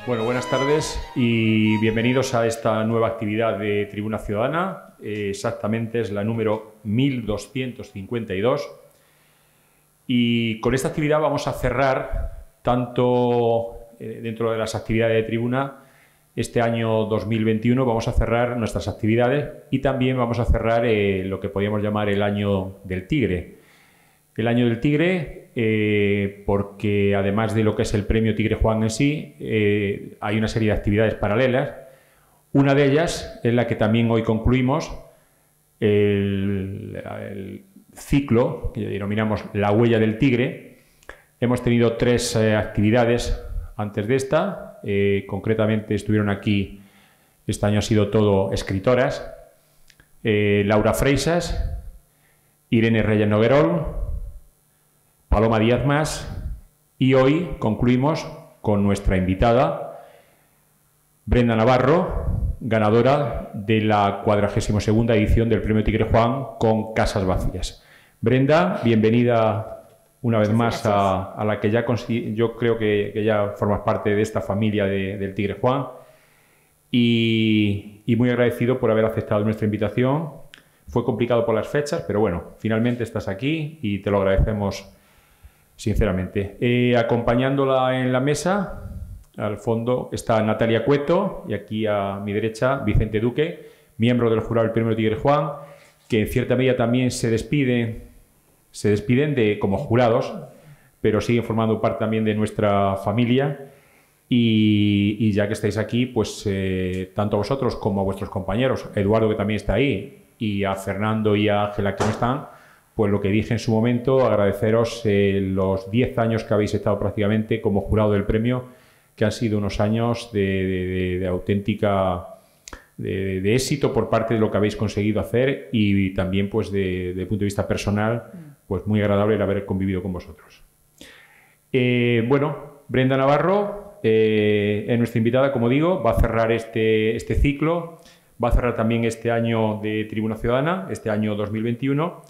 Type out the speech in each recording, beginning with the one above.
Bueno, buenas tardes y bienvenidos a esta nueva actividad de Tribuna Ciudadana. Exactamente es la número 1252. Y con esta actividad vamos a cerrar, tanto dentro de las actividades de Tribuna, este año 2021 vamos a cerrar nuestras actividades y también vamos a cerrar lo que podríamos llamar el Año del Tigre. El Año del Tigre, porque además de lo que es el premio Tigre Juan en sí, hay una serie de actividades paralelas. Una de ellas es la que también hoy concluimos, el ciclo que denominamos La Huella del Tigre. Hemos tenido 3 actividades antes de esta, concretamente estuvieron aquí, este año ha sido todo escritoras, Laura Freixas, Irene Reyes Noguerol, Paloma Díaz Mas, y hoy concluimos con nuestra invitada, Brenda Navarro, ganadora de la 42ª edición del Premio Tigre Juan con Casas Vacías. Brenda, bienvenida una vez más a la que ya yo creo que ya formas parte de esta familia del Tigre Juan, y muy agradecido por haber aceptado nuestra invitación. Fue complicado por las fechas, pero bueno, finalmente estás aquí y te lo agradecemos sinceramente. Acompañándola en la mesa, al fondo está Natalia Cueto y aquí a mi derecha Vicente Duque, miembro del jurado del Premio Tigre Juan, que en cierta medida también se despiden como jurados, pero siguen formando parte también de nuestra familia. Y ya que estáis aquí, pues tanto a vosotros como a vuestros compañeros, Eduardo, que también está ahí, y a Fernando y a Ángela, que no están, pues lo que dije en su momento, agradeceros los 10 años que habéis estado prácticamente como jurado del premio, que han sido unos años de auténtica de éxito por parte de lo que habéis conseguido hacer, y también pues de punto de vista personal, pues muy agradable el haber convivido con vosotros. Bueno, Brenda Navarro es nuestra invitada, como digo, va a cerrar este ciclo, va a cerrar también este año de Tribuna Ciudadana, este año 2021,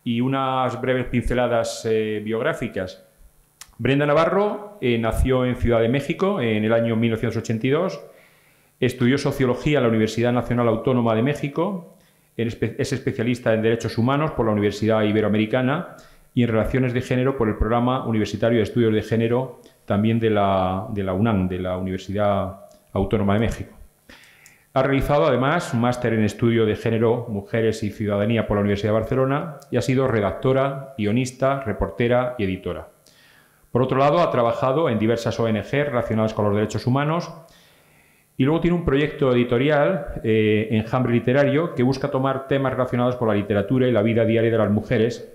y unas breves pinceladas biográficas. Brenda Navarro nació en Ciudad de México en el año 1982, estudió Sociología en la Universidad Nacional Autónoma de México, es especialista en Derechos Humanos por la Universidad Iberoamericana y en Relaciones de Género por el Programa Universitario de Estudios de Género, también de la UNAM, de la Universidad Autónoma de México. Ha realizado además un máster en Estudio de Género, Mujeres y Ciudadanía por la Universidad de Barcelona y ha sido redactora, guionista, reportera y editora. Por otro lado, ha trabajado en diversas ONG relacionadas con los derechos humanos y luego tiene un proyecto editorial, Enjambre Literario, que busca tomar temas relacionados con la literatura y la vida diaria de las mujeres,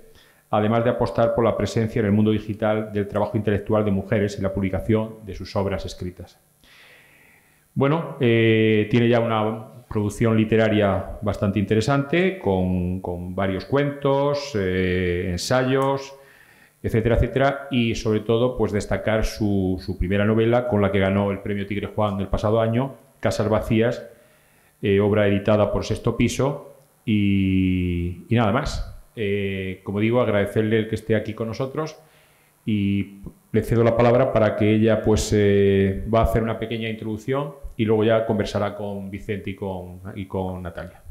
además de apostar por la presencia en el mundo digital del trabajo intelectual de mujeres y la publicación de sus obras escritas. Bueno, tiene ya una producción literaria bastante interesante, con varios cuentos, ensayos, etcétera, etcétera, y sobre todo pues destacar su primera novela con la que ganó el Premio Tigre Juan del pasado año, Casas Vacías, obra editada por Sexto Piso, y nada más. Como digo, agradecerle el que esté aquí con nosotros y le cedo la palabra para que ella pues va a hacer una pequeña introducción y luego ya conversará con Vicente y con Natalia.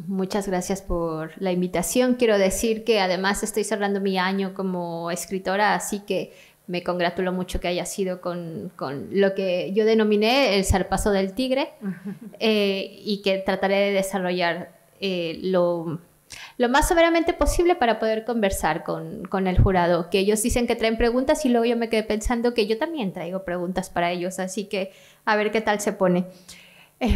Muchas gracias por la invitación. Quiero decir que además estoy cerrando mi año como escritora, así que me congratulo mucho que haya sido con lo que yo denominé el zarpazo del tigre, y que trataré de desarrollar lo más soberanamente posible para poder conversar con el jurado, que ellos dicen que traen preguntas y luego yo me quedé pensando que yo también traigo preguntas para ellos, así que a ver qué tal se pone.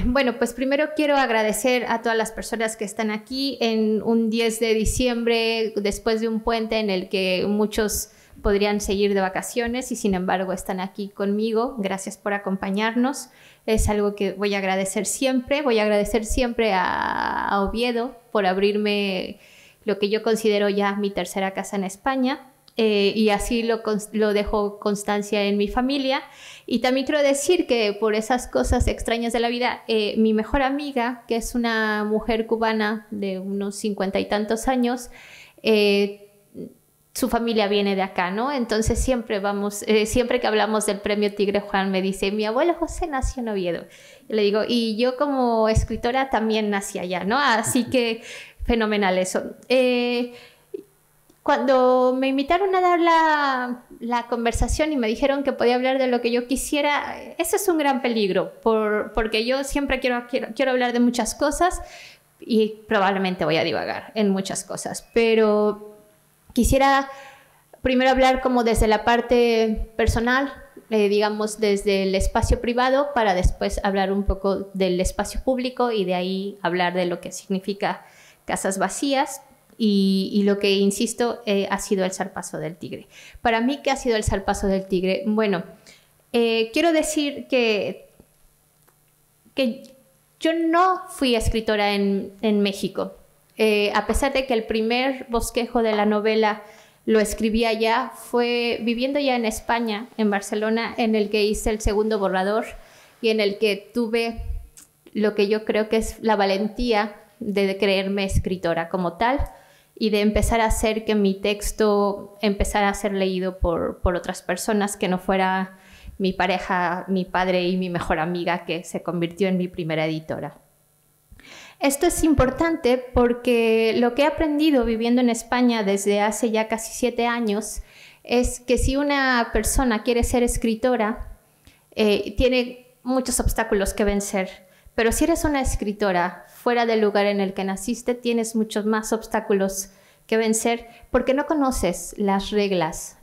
Bueno, pues primero quiero agradecer a todas las personas que están aquí en un 10 de diciembre, después de un puente en el que muchos podrían seguir de vacaciones y sin embargo están aquí conmigo. Gracias por acompañarnos. Es algo que voy a agradecer siempre. Voy a agradecer siempre a Oviedo por abrirme lo que yo considero ya mi tercera casa en España. Y así lo dejo constancia en mi familia. Y también quiero decir que por esas cosas extrañas de la vida, mi mejor amiga, que es una mujer cubana de unos 50 y tantos años, su familia viene de acá, ¿no? Entonces siempre siempre que hablamos del premio Tigre Juan me dice, mi abuelo José nació en Oviedo. Y le digo, y yo como escritora también nací allá, ¿no? Así que fenomenal eso. Cuando me invitaron a dar la conversación y me dijeron que podía hablar de lo que yo quisiera, ese es un gran peligro, porque yo siempre quiero hablar de muchas cosas y probablemente voy a divagar en muchas cosas, pero quisiera primero hablar como desde la parte personal, digamos desde el espacio privado, para después hablar un poco del espacio público y de ahí hablar de lo que significa Casas Vacías. Y lo que, insisto, ha sido el zarpazo del tigre. Para mí, ¿qué ha sido el zarpazo del tigre? Bueno, quiero decir que yo no fui escritora en México. A pesar de que el primer bosquejo de la novela lo escribí allá, fue viviendo ya en España, en Barcelona, en el que hice el segundo borrador y en el que tuve lo que yo creo que es la valentía de creerme escritora como tal, y de empezar a hacer que mi texto empezara a ser leído por otras personas, que no fuera mi pareja, mi padre y mi mejor amiga, que se convirtió en mi primera editora. Esto es importante porque lo que he aprendido viviendo en España desde hace ya casi 7 años es que si una persona quiere ser escritora, tiene muchos obstáculos que vencer. Pero si eres una escritora fuera del lugar en el que naciste, tienes muchos más obstáculos que vencer porque no conoces las reglas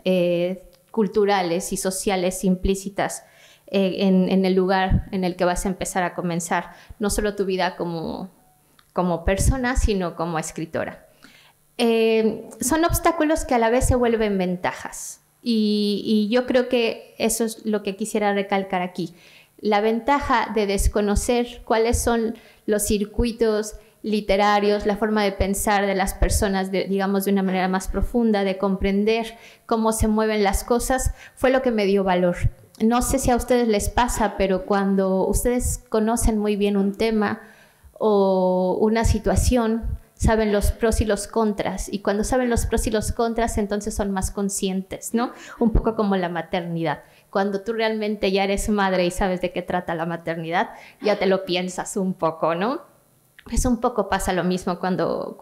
culturales y sociales implícitas en el lugar en el que vas a empezar a comenzar, no solo tu vida como persona, sino como escritora. Son obstáculos que a la vez se vuelven ventajas y yo creo que eso es lo que quisiera recalcar aquí. La ventaja de desconocer cuáles son los circuitos literarios, la forma de pensar de las personas, digamos, de una manera más profunda, de comprender cómo se mueven las cosas, fue lo que me dio valor. No sé si a ustedes les pasa, pero cuando ustedes conocen muy bien un tema o una situación, saben los pros y los contras, y cuando saben los pros y los contras, entonces son más conscientes, ¿no? Un poco como la maternidad. Cuando tú realmente ya eres madre y sabes de qué trata la maternidad, ya te lo piensas un poco, ¿no? Pues un poco pasa lo mismo cuando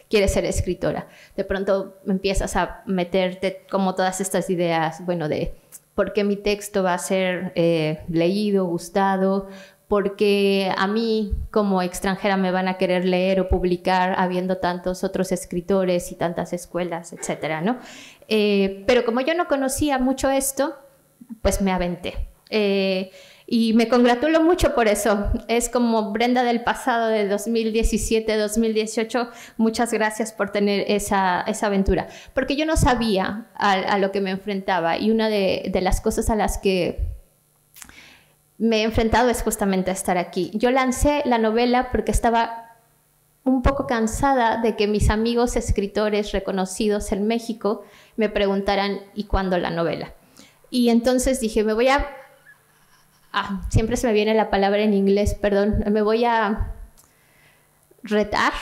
quieres ser escritora. De pronto empiezas a meterte como todas estas ideas, bueno, de por qué mi texto va a ser leído, gustado, porque a mí como extranjera me van a querer leer o publicar habiendo tantos otros escritores y tantas escuelas, etcétera, ¿no? Pero como yo no conocía mucho esto, pues me aventé. Y me congratulo mucho por eso. Es como Brenda del pasado de 2017, 2018. Muchas gracias por tener esa aventura. Porque yo no sabía a lo que me enfrentaba. Y una de las cosas a las que me he enfrentado es justamente a estar aquí. Yo lancé la novela porque estaba un poco cansada de que mis amigos escritores reconocidos en México me preguntaran ¿y cuándo la novela? Y entonces dije, siempre se me viene la palabra en inglés, perdón, me voy a retar,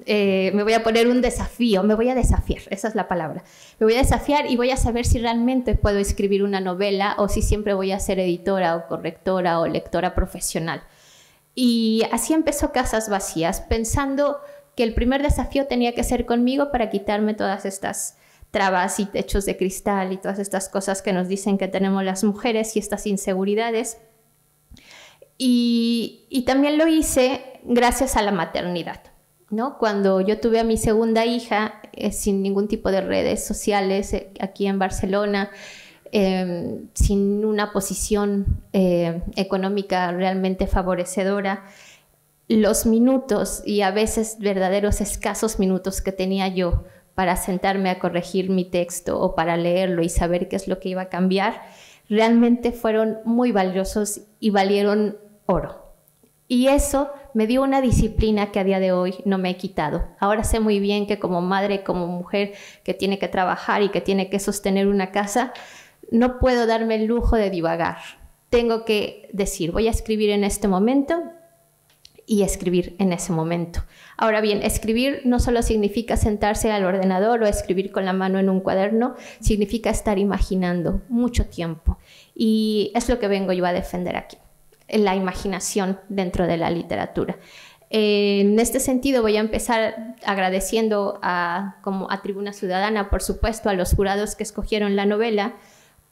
me voy a poner un desafío, me voy a desafiar, esa es la palabra. Me voy a desafiar y voy a saber si realmente puedo escribir una novela o si siempre voy a ser editora o correctora o lectora profesional. Y así empezó Casas Vacías, pensando que el primer desafío tenía que ser conmigo para quitarme todas estas trabas y techos de cristal y todas estas cosas que nos dicen que tenemos las mujeres y estas inseguridades. Y también lo hice gracias a la maternidad, ¿no? Cuando yo tuve a mi segunda hija, sin ningún tipo de redes sociales, aquí en Barcelona, sin una posición económica realmente favorecedora, los minutos y a veces verdaderos escasos minutos que tenía yo para sentarme a corregir mi texto o para leerlo y saber qué es lo que iba a cambiar, realmente fueron muy valiosos y valieron oro. Y eso me dio una disciplina que a día de hoy no me he quitado. Ahora sé muy bien que como madre, como mujer que tiene que trabajar y que tiene que sostener una casa, no puedo darme el lujo de divagar. Tengo que decir, voy a escribir en este momento y escribir en ese momento. Ahora bien, escribir no solo significa sentarse al ordenador o escribir con la mano en un cuaderno, significa estar imaginando mucho tiempo. Y es lo que vengo yo a defender aquí, la imaginación dentro de la literatura. En este sentido voy a empezar agradeciendo como a Tribuna Ciudadana, por supuesto, a los jurados que escogieron la novela,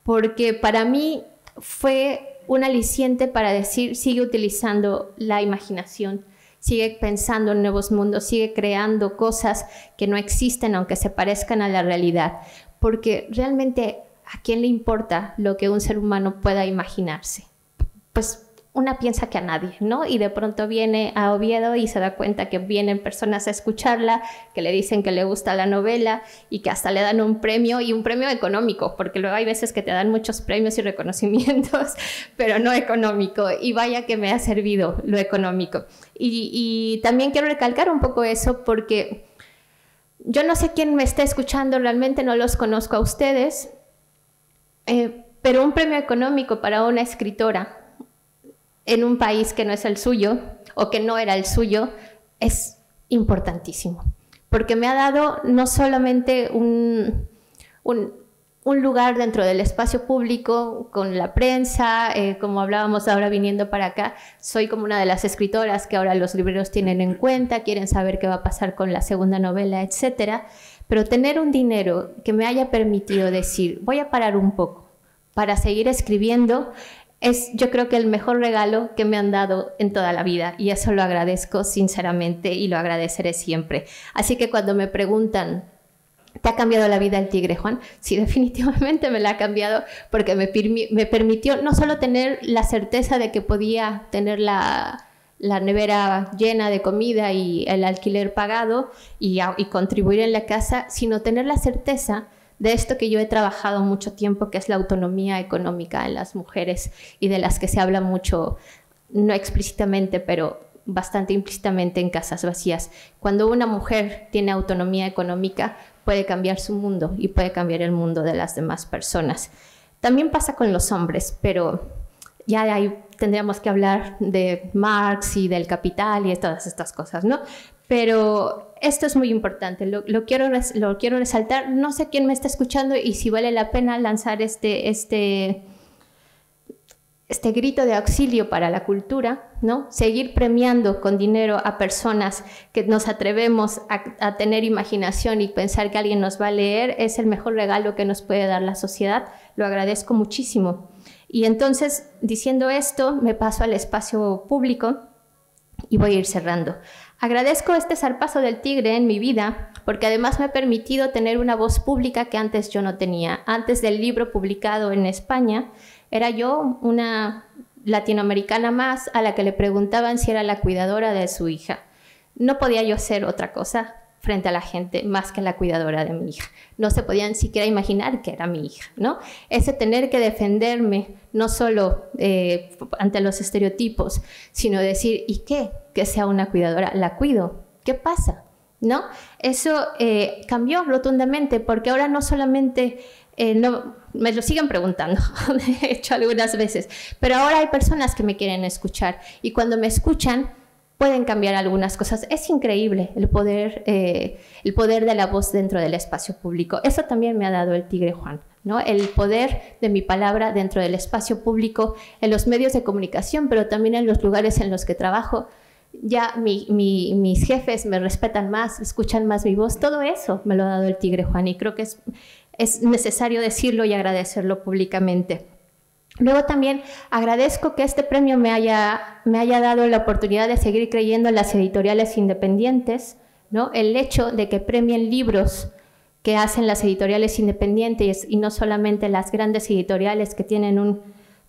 porque para mí fue un aliciente para decir, sigue utilizando la imaginación, sigue pensando en nuevos mundos, sigue creando cosas que no existen aunque se parezcan a la realidad, porque realmente ¿a quién le importa lo que un ser humano pueda imaginarse? Pues una piensa que a nadie, ¿no? Y de pronto viene a Oviedo y se da cuenta que vienen personas a escucharla, que le dicen que le gusta la novela y que hasta le dan un premio, y un premio económico, porque luego hay veces que te dan muchos premios y reconocimientos, pero no económico, y vaya que me ha servido lo económico. Y también quiero recalcar un poco eso, porque yo no sé quién me está escuchando, realmente no los conozco a ustedes, pero un premio económico para una escritora en un país que no es el suyo o que no era el suyo es importantísimo, porque me ha dado no solamente un lugar dentro del espacio público con la prensa, como hablábamos ahora viniendo para acá, soy como una de las escritoras que ahora los libreros tienen en cuenta, quieren saber qué va a pasar con la segunda novela, etcétera, pero tener un dinero que me haya permitido decir, voy a parar un poco para seguir escribiendo, es, yo creo, que el mejor regalo que me han dado en toda la vida, y eso lo agradezco sinceramente y lo agradeceré siempre. Así que cuando me preguntan, ¿te ha cambiado la vida el Tigre, Juan? Sí, definitivamente me la ha cambiado, porque me permitió no solo tener la certeza de que podía tener la nevera llena de comida y el alquiler pagado y contribuir en la casa, sino tener la certeza de esto que yo he trabajado mucho tiempo, que es la autonomía económica en las mujeres, y de las que se habla mucho, no explícitamente, pero bastante implícitamente en Casas Vacías. Cuando una mujer tiene autonomía económica, puede cambiar su mundo y puede cambiar el mundo de las demás personas. También pasa con los hombres, pero ya ahí tendríamos que hablar de Marx y del capital y de todas estas cosas, ¿no? Pero esto es muy importante, lo quiero resaltar. No sé quién me está escuchando y si vale la pena lanzar este grito de auxilio para la cultura, ¿no? Seguir premiando con dinero a personas que nos atrevemos a tener imaginación y pensar que alguien nos va a leer, es el mejor regalo que nos puede dar la sociedad. Lo agradezco muchísimo. Y entonces, diciendo esto, me paso al espacio público y voy a ir cerrando. Agradezco este zarpazo del Tigre en mi vida, porque además me ha permitido tener una voz pública que antes yo no tenía. Antes del libro publicado en España, era yo una latinoamericana más a la que le preguntaban si era la cuidadora de su hija. No podía yo ser otra cosa frente a la gente más que la cuidadora de mi hija. No se podían siquiera imaginar que era mi hija, ¿no? Ese tener que defenderme, no solo ante los estereotipos, sino decir, ¿y qué? Que sea una cuidadora, la cuido, ¿qué pasa? ¿No? Eso cambió rotundamente, porque ahora no solamente, me lo siguen preguntando, de hecho algunas veces, pero ahora hay personas que me quieren escuchar, y cuando me escuchan, pueden cambiar algunas cosas. Es increíble el poder de la voz dentro del espacio público. Eso también me ha dado el Tigre, Juan, ¿no? El poder de mi palabra dentro del espacio público, en los medios de comunicación, pero también en los lugares en los que trabajo. Ya mis jefes me respetan más, escuchan más mi voz. Todo eso me lo ha dado el Tigre, Juan, y creo que es necesario decirlo y agradecerlo públicamente. Luego también agradezco que este premio me haya dado la oportunidad de seguir creyendo en las editoriales independientes, ¿no? El hecho de que premien libros que hacen las editoriales independientes y no solamente las grandes editoriales que tienen un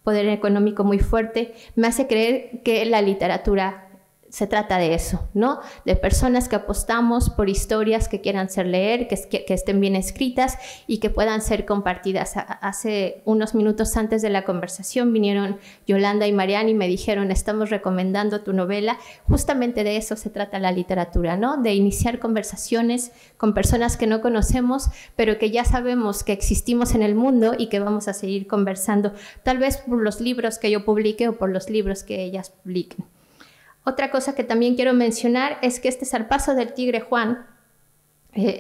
poder económico muy fuerte, me hace creer que la literatura se trata de eso, ¿no? De personas que apostamos por historias que quieran ser leer, que estén bien escritas y que puedan ser compartidas. Hace unos minutos antes de la conversación vinieron Yolanda y Mariana y me dijeron, estamos recomendando tu novela. Justamente de eso se trata la literatura, ¿no? De iniciar conversaciones con personas que no conocemos, pero que ya sabemos que existimos en el mundo y que vamos a seguir conversando, tal vez por los libros que yo publique o por los libros que ellas publiquen. Otra cosa que también quiero mencionar es que este zarpazo del tigre Juan,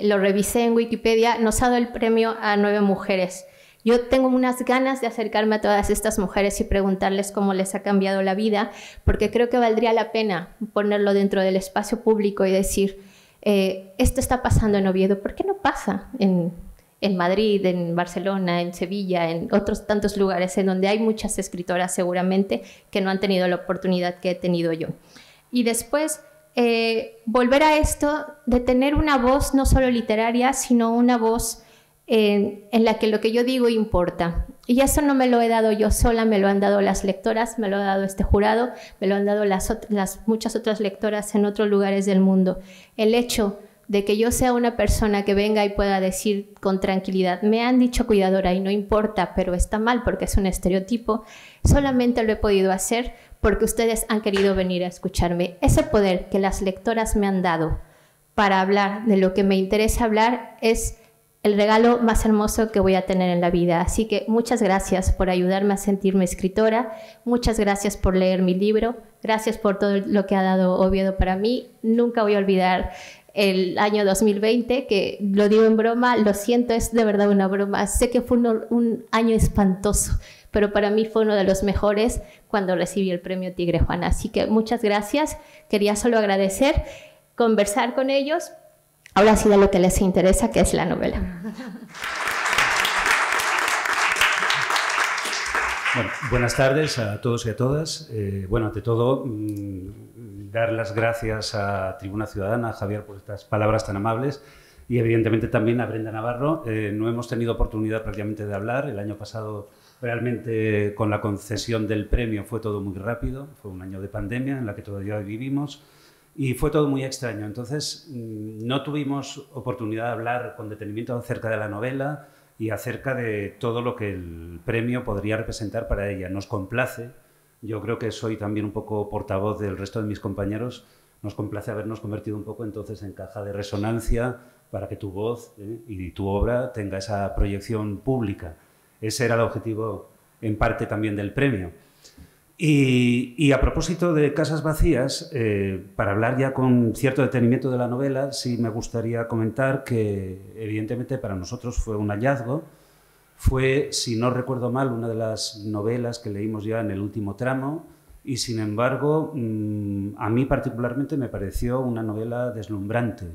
lo revisé en Wikipedia, nos ha dado el premio a 9 mujeres. Yo tengo unas ganas de acercarme a todas estas mujeres y preguntarles cómo les ha cambiado la vida, porque creo que valdría la pena ponerlo dentro del espacio público y decir, esto está pasando en Oviedo, ¿por qué no pasa en Madrid, en Barcelona, en Sevilla, en otros tantos lugares en donde hay muchas escritoras seguramente que no han tenido la oportunidad que he tenido yo? Y después, volver a esto de tener una voz no solo literaria, sino una voz en la que lo que yo digo importa. Y eso no me lo he dado yo sola, me lo han dado las lectoras, me lo ha dado este jurado, me lo han dado las muchas otras lectoras en otros lugares del mundo. El hecho de que yo sea una persona que venga y pueda decir con tranquilidad, me han dicho cuidadora y no importa, pero está mal porque es un estereotipo, solamente lo he podido hacer porque ustedes han querido venir a escucharme. Ese poder que las lectoras me han dado para hablar de lo que me interesa hablar es el regalo más hermoso que voy a tener en la vida. Así que muchas gracias por ayudarme a sentirme escritora, muchas gracias por leer mi libro, gracias por todo lo que ha dado Oviedo para mí. Nunca voy a olvidar el año 2020, que lo digo en broma, lo siento, es de verdad una broma. Sé que fue un año espantoso, pero para mí fue uno de los mejores cuando recibí el premio Tigre Juan. Así que muchas gracias, quería solo agradecer, conversar con ellos. Ahora sí de lo que les interesa, que es la novela. Bueno, buenas tardes a todos y a todas. Bueno, ante todo, dar las gracias a Tribuna Ciudadana, a Javier, por estas palabras tan amables y evidentemente también a Brenda Navarro. No hemos tenido oportunidad prácticamente de hablar. El año pasado realmente con la concesión del premio fue todo muy rápido. Fue un año de pandemia en la que todavía vivimos. Y fue todo muy extraño, entonces no tuvimos oportunidad de hablar con detenimiento acerca de la novela y acerca de todo lo que el premio podría representar para ella. Nos complace, yo creo que soy también un poco portavoz del resto de mis compañeros, nos complace habernos convertido un poco entonces en caja de resonancia para que tu voz y tu obra tenga esa proyección pública. Ese era el objetivo en parte también del premio. Y a propósito de Casas Vacías, para hablar ya con cierto detenimiento de la novela, sí me gustaría comentar que evidentemente para nosotros fue un hallazgo. Fue, si no recuerdo mal, una de las novelas que leímos ya en el último tramo y sin embargo a mí particularmente me pareció una novela deslumbrante.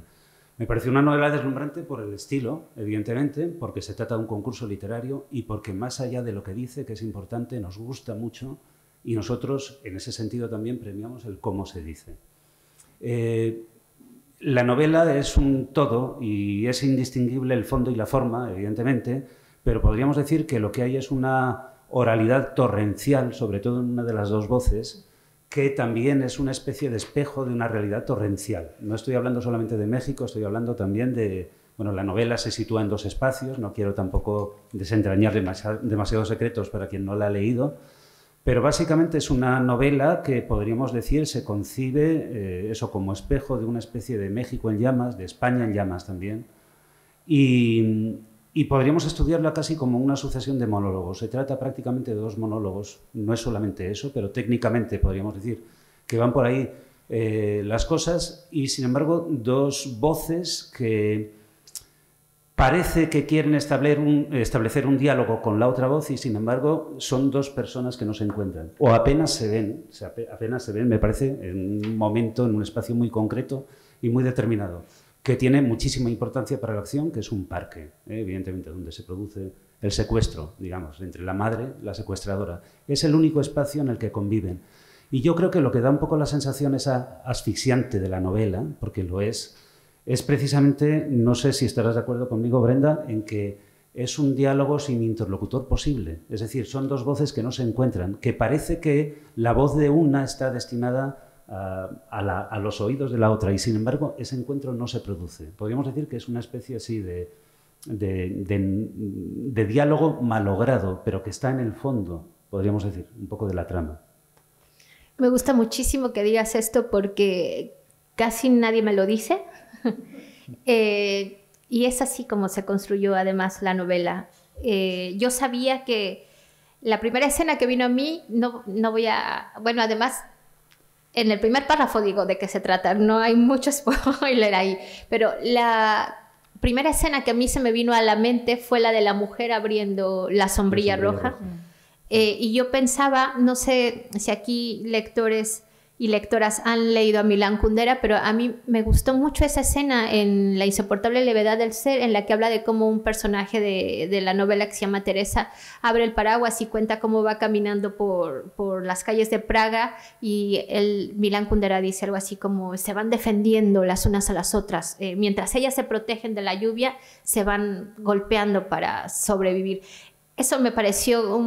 Me pareció una novela deslumbrante por el estilo, evidentemente, porque se trata de un concurso literario y porque más allá de lo que dice, que es importante, nos gusta mucho. Y nosotros, en ese sentido, también premiamos el cómo se dice. La novela es un todo y es indistinguible el fondo y la forma, evidentemente, pero podríamos decir que lo que hay es una oralidad torrencial, sobre todo en una de las dos voces, que también es una especie de espejo de una realidad torrencial. No estoy hablando solamente de México, estoy hablando también de... Bueno, la novela se sitúa en 2 espacios, no quiero tampoco desentrañar demasiados secretos para quien no la ha leído, pero básicamente es una novela que podríamos decir se concibe eso como espejo de una especie de México en llamas, de España en llamas también, y podríamos estudiarla casi como una sucesión de monólogos. Se trata prácticamente de 2 monólogos, no es solamente eso, pero técnicamente podríamos decir que van por ahí las cosas y sin embargo 2 voces que parece que quieren establecer un diálogo con la otra voz y, sin embargo, son 2 personas que no se encuentran. O apenas se ven, me parece, en un momento, en un espacio muy concreto y muy determinado, que tiene muchísima importancia para la acción, que es un parque, evidentemente, donde se produce el secuestro, digamos, entre la madre y la secuestradora. Es el único espacio en el que conviven. Y yo creo que lo que da un poco la sensación esa asfixiante de la novela, porque lo es precisamente, no sé si estarás de acuerdo conmigo, Brenda, en que es un diálogo sin interlocutor posible. Es decir, son 2 voces que no se encuentran, que parece que la voz de una está destinada a los oídos de la otra y, sin embargo, ese encuentro no se produce. Podríamos decir que es una especie así de diálogo malogrado, pero que está en el fondo, podríamos decir, un poco de la trama. Me gusta muchísimo que digas esto porque casi nadie me lo dice. Y es así como se construyó además la novela. Yo sabía que la primera escena que vino a mí, no voy a... Bueno, además, En el primer párrafo digo de qué se trata, no hay mucho spoiler ahí, pero la primera escena que a mí se me vino a la mente fue la de la mujer abriendo la sombrilla roja. Y yo pensaba, no sé si aquí lectores y lectoras han leído a Milán Kundera, pero a mí me gustó mucho esa escena en La insoportable levedad del ser, en la que habla de cómo un personaje de la novela que se llama Teresa abre el paraguas y cuenta cómo va caminando por las calles de Praga, y Milán Kundera dice algo así como se van defendiendo las unas a las otras, mientras ellas se protegen de la lluvia, se van golpeando para sobrevivir. Eso me pareció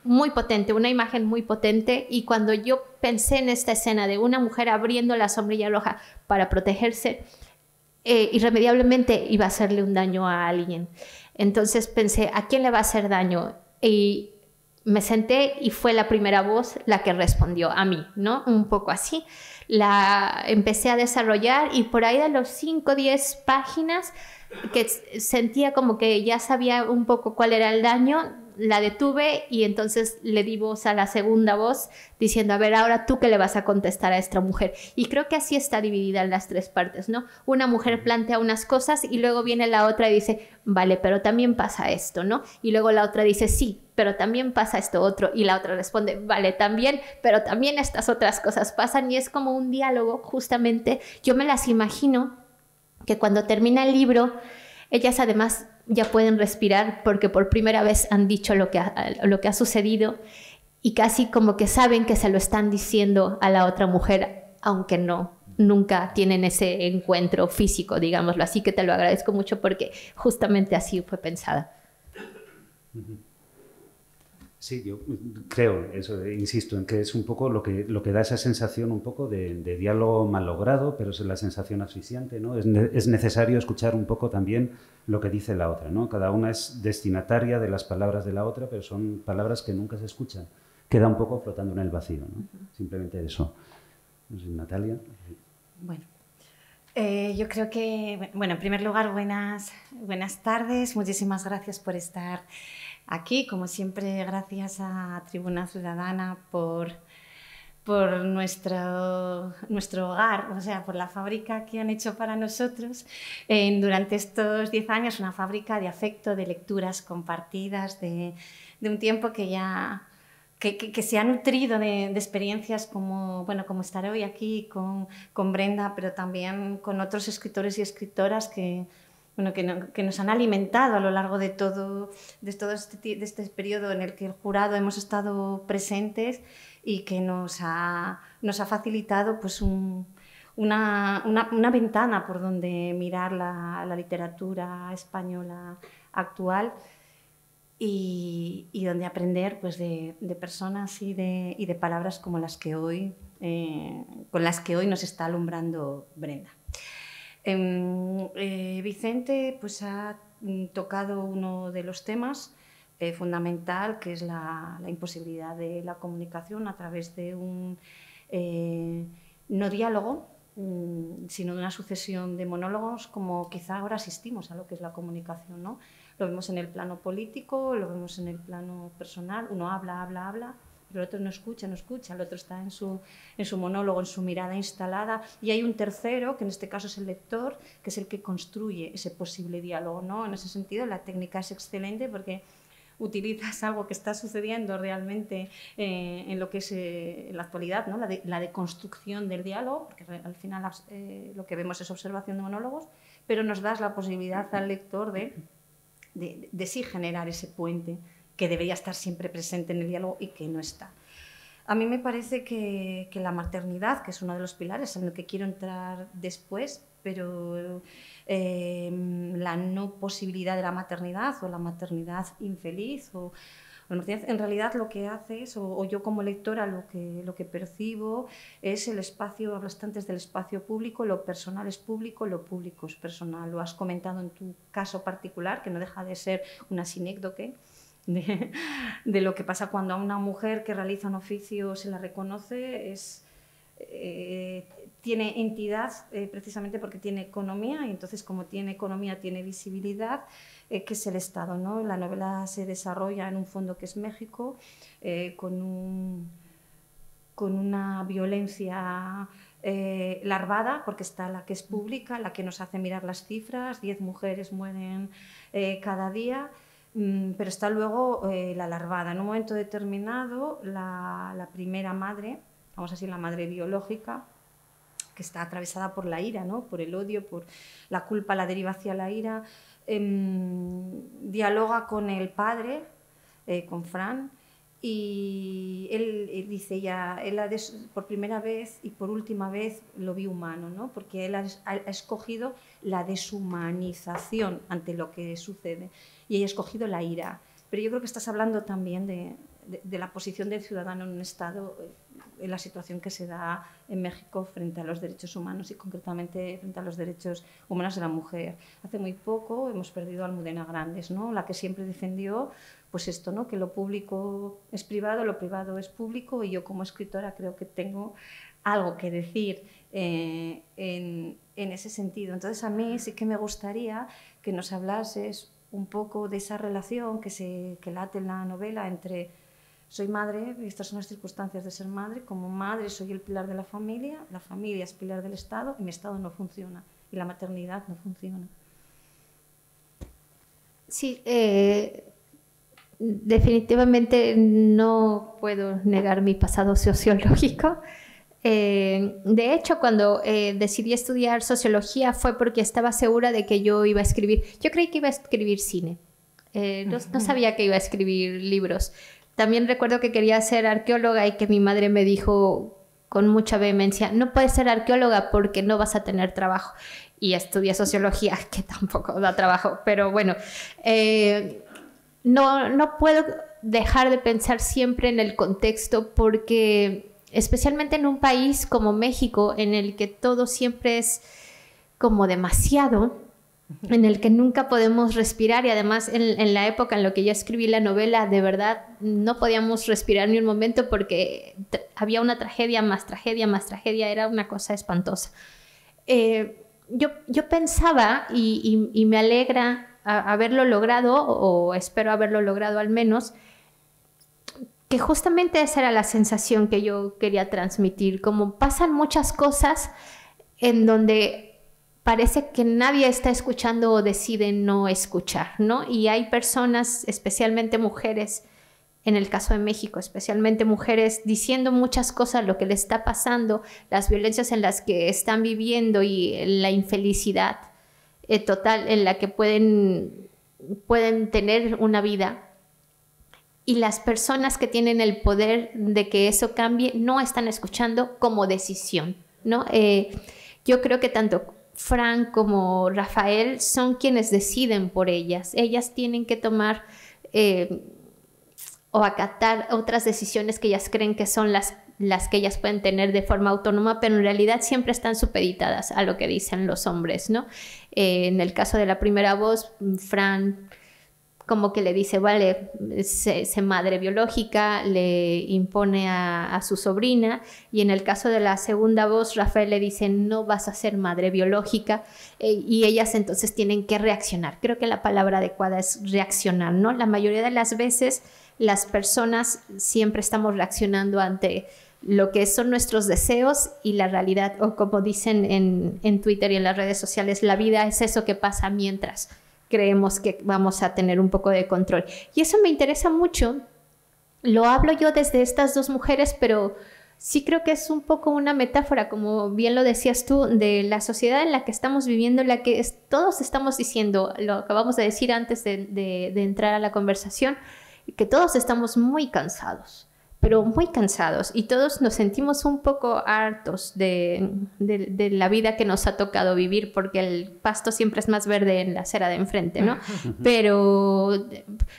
muy potente, una imagen muy potente, y cuando yo pensé en esta escena de una mujer abriendo la sombrilla roja para protegerse, irremediablemente iba a hacerle un daño a alguien. Entonces pensé, ¿a quién le va a hacer daño? Y me senté y fue la primera voz la que respondió a mí, ¿no? Un poco así. La empecé a desarrollar y por ahí de los 5 o 10 páginas que sentía como que ya sabía un poco cuál era el daño, la detuve y entonces le di voz a la segunda voz diciendo, a ver, ahora tú qué le vas a contestar a esta mujer. Y creo que así está dividida en las 3 partes, ¿no? Una mujer plantea unas cosas y luego viene la otra y dice, vale, pero también pasa esto, ¿no? Y luego la otra dice, sí, pero también pasa esto otro. Y la otra responde, vale, también, pero también estas otras cosas pasan, y es como un diálogo, justamente. Yo me las imagino que cuando termina el libro, ellas además ya pueden respirar porque por primera vez han dicho lo que ha sucedido, y casi como que saben que se lo están diciendo a la otra mujer, aunque nunca tienen ese encuentro físico, digámoslo así, que te lo agradezco mucho porque justamente así fue pensada. Sí, yo creo, eso, insisto, en que es un poco lo que da esa sensación un poco de diálogo mal logrado, pero es la sensación asfixiante, ¿no? Es necesario escuchar un poco también lo que dice la otra, ¿no? Cada una es destinataria de las palabras de la otra, pero son palabras que nunca se escuchan. Queda un poco flotando en el vacío, ¿no? Simplemente eso. No sé, Natalia. Bueno, yo creo que, bueno, en primer lugar, buenas tardes. Muchísimas gracias por estar aquí. Como siempre, gracias a Tribuna Ciudadana por nuestro hogar, o sea, por la fábrica que han hecho para nosotros durante estos 10 años, una fábrica de afecto, de lecturas compartidas, de un tiempo que ya que se ha nutrido de experiencias como, bueno, como estar hoy aquí con Brenda, pero también con otros escritores y escritoras que nos han alimentado a lo largo de todo este periodo en el que el jurado hemos estado presentes, y que nos ha facilitado pues una ventana por donde mirar la literatura española actual, y donde aprender pues de personas y de palabras como las que hoy, con las que hoy nos está alumbrando Brenda. Vicente pues ha tocado uno de los temas fundamental, que es la imposibilidad de la comunicación a través de un no diálogo, sino de una sucesión de monólogos, como quizá ahora asistimos a lo que es la comunicación, ¿no? Lo vemos en el plano político, lo vemos en el plano personal, uno habla, pero el otro no escucha, el otro está en su monólogo, en su mirada instalada, y hay un tercero, que en este caso es el lector, que es el que construye ese posible diálogo, ¿no? En ese sentido, la técnica es excelente porque utilizas algo que está sucediendo realmente en lo que es la actualidad, ¿no? La deconstrucción del diálogo, porque al final lo que vemos es observación de monólogos, pero nos das la posibilidad al lector de sí generar ese puente que debería estar siempre presente en el diálogo y que no está. A mí me parece que la maternidad, que es uno de los pilares en el que quiero entrar después, pero la no posibilidad de la maternidad, o la maternidad infeliz, o la maternidad, en realidad lo que hace es, o yo como lectora lo que percibo es el espacio, hablas antes del espacio público, lo personal es público, lo público es personal. Lo has comentado en tu caso particular, que no deja de ser una sinécdoque de lo que pasa cuando a una mujer que realiza un oficio se la reconoce, tiene entidad precisamente porque tiene economía, y entonces como tiene economía tiene visibilidad, que es el Estado, ¿no? La novela se desarrolla en un fondo que es México, con con una violencia larvada, porque está la que es pública, la que nos hace mirar las cifras, 10 mujeres mueren cada día, pero está luego la larvada. En un momento determinado, la primera madre, vamos a decir la madre biológica, que está atravesada por la ira, ¿no? Por el odio, por la culpa, la deriva hacia la ira, dialoga con el padre, con Fran, y él dice ya, por primera vez y por última vez lo vi humano, ¿no? Porque él ha escogido la deshumanización ante lo que sucede y ella ha escogido la ira. Pero yo creo que estás hablando también de la posición del ciudadano en un Estado, en la situación que se da en México frente a los derechos humanos y concretamente frente a los derechos humanos de la mujer. Hace muy poco hemos perdido a Almudena Grandes, ¿no? La que siempre defendió pues esto, ¿no? Que lo público es privado, lo privado es público, y yo como escritora creo que tengo algo que decir en ese sentido. Entonces a mí sí que me gustaría que nos hablases un poco de esa relación que late en la novela entre soy madre, y estas son las circunstancias de ser madre, como madre soy el pilar de la familia es pilar del Estado y mi Estado no funciona y la maternidad no funciona. Sí, definitivamente no puedo negar mi pasado sociológico. De hecho, cuando decidí estudiar sociología fue porque estaba segura de que yo iba a escribir. Yo creí que iba a escribir cine. No sabía que iba a escribir libros. También recuerdo que quería ser arqueóloga y que mi madre me dijo con mucha vehemencia, no puedes ser arqueóloga porque no vas a tener trabajo. Y estudié sociología, que tampoco da trabajo. Pero bueno, no puedo dejar de pensar siempre en el contexto porque, especialmente en un país como México, en el que todo siempre es como demasiado, en el que nunca podemos respirar, y además en la época en la que yo escribí la novela, de verdad no podíamos respirar ni un momento porque había una tragedia más tragedia más tragedia, era una cosa espantosa. Yo pensaba, y me alegra haberlo logrado, o espero haberlo logrado al menos, que justamente esa era la sensación que yo quería transmitir, como pasan muchas cosas en donde parece que nadie está escuchando o decide no escuchar, ¿no? Y hay personas, especialmente mujeres, en el caso de México, especialmente mujeres, diciendo muchas cosas, lo que les está pasando, las violencias en las que están viviendo y la infelicidad total en la que pueden tener una vida. Y las personas que tienen el poder de que eso cambie no están escuchando como decisión, ¿no? Yo creo que tanto Fran como Rafael son quienes deciden por ellas. Ellas tienen que tomar o acatar otras decisiones que ellas creen que son las que ellas pueden tener de forma autónoma, pero en realidad siempre están supeditadas a lo que dicen los hombres, ¿no? En el caso de la primera voz, Fran como que le dice, vale, sé madre biológica, le impone a su sobrina, y en el caso de la segunda voz, Rafael le dice, no vas a ser madre biológica, y ellas entonces tienen que reaccionar. Creo que la palabra adecuada es reaccionar, ¿no? La mayoría de las veces las personas siempre estamos reaccionando ante lo que son nuestros deseos y la realidad, o como dicen en Twitter y en las redes sociales, la vida es eso que pasa mientras creemos que vamos a tener un poco de control. Y eso me interesa mucho. Lo hablo yo desde estas dos mujeres, pero sí creo que es un poco una metáfora, como bien lo decías tú, de la sociedad en la que estamos viviendo, en la que todos estamos diciendo, lo acabamos de decir antes de entrar a la conversación, que todos estamos muy cansados, pero muy cansados, y todos nos sentimos un poco hartos de la vida que nos ha tocado vivir, porque el pasto siempre es más verde en la acera de enfrente, ¿no? Pero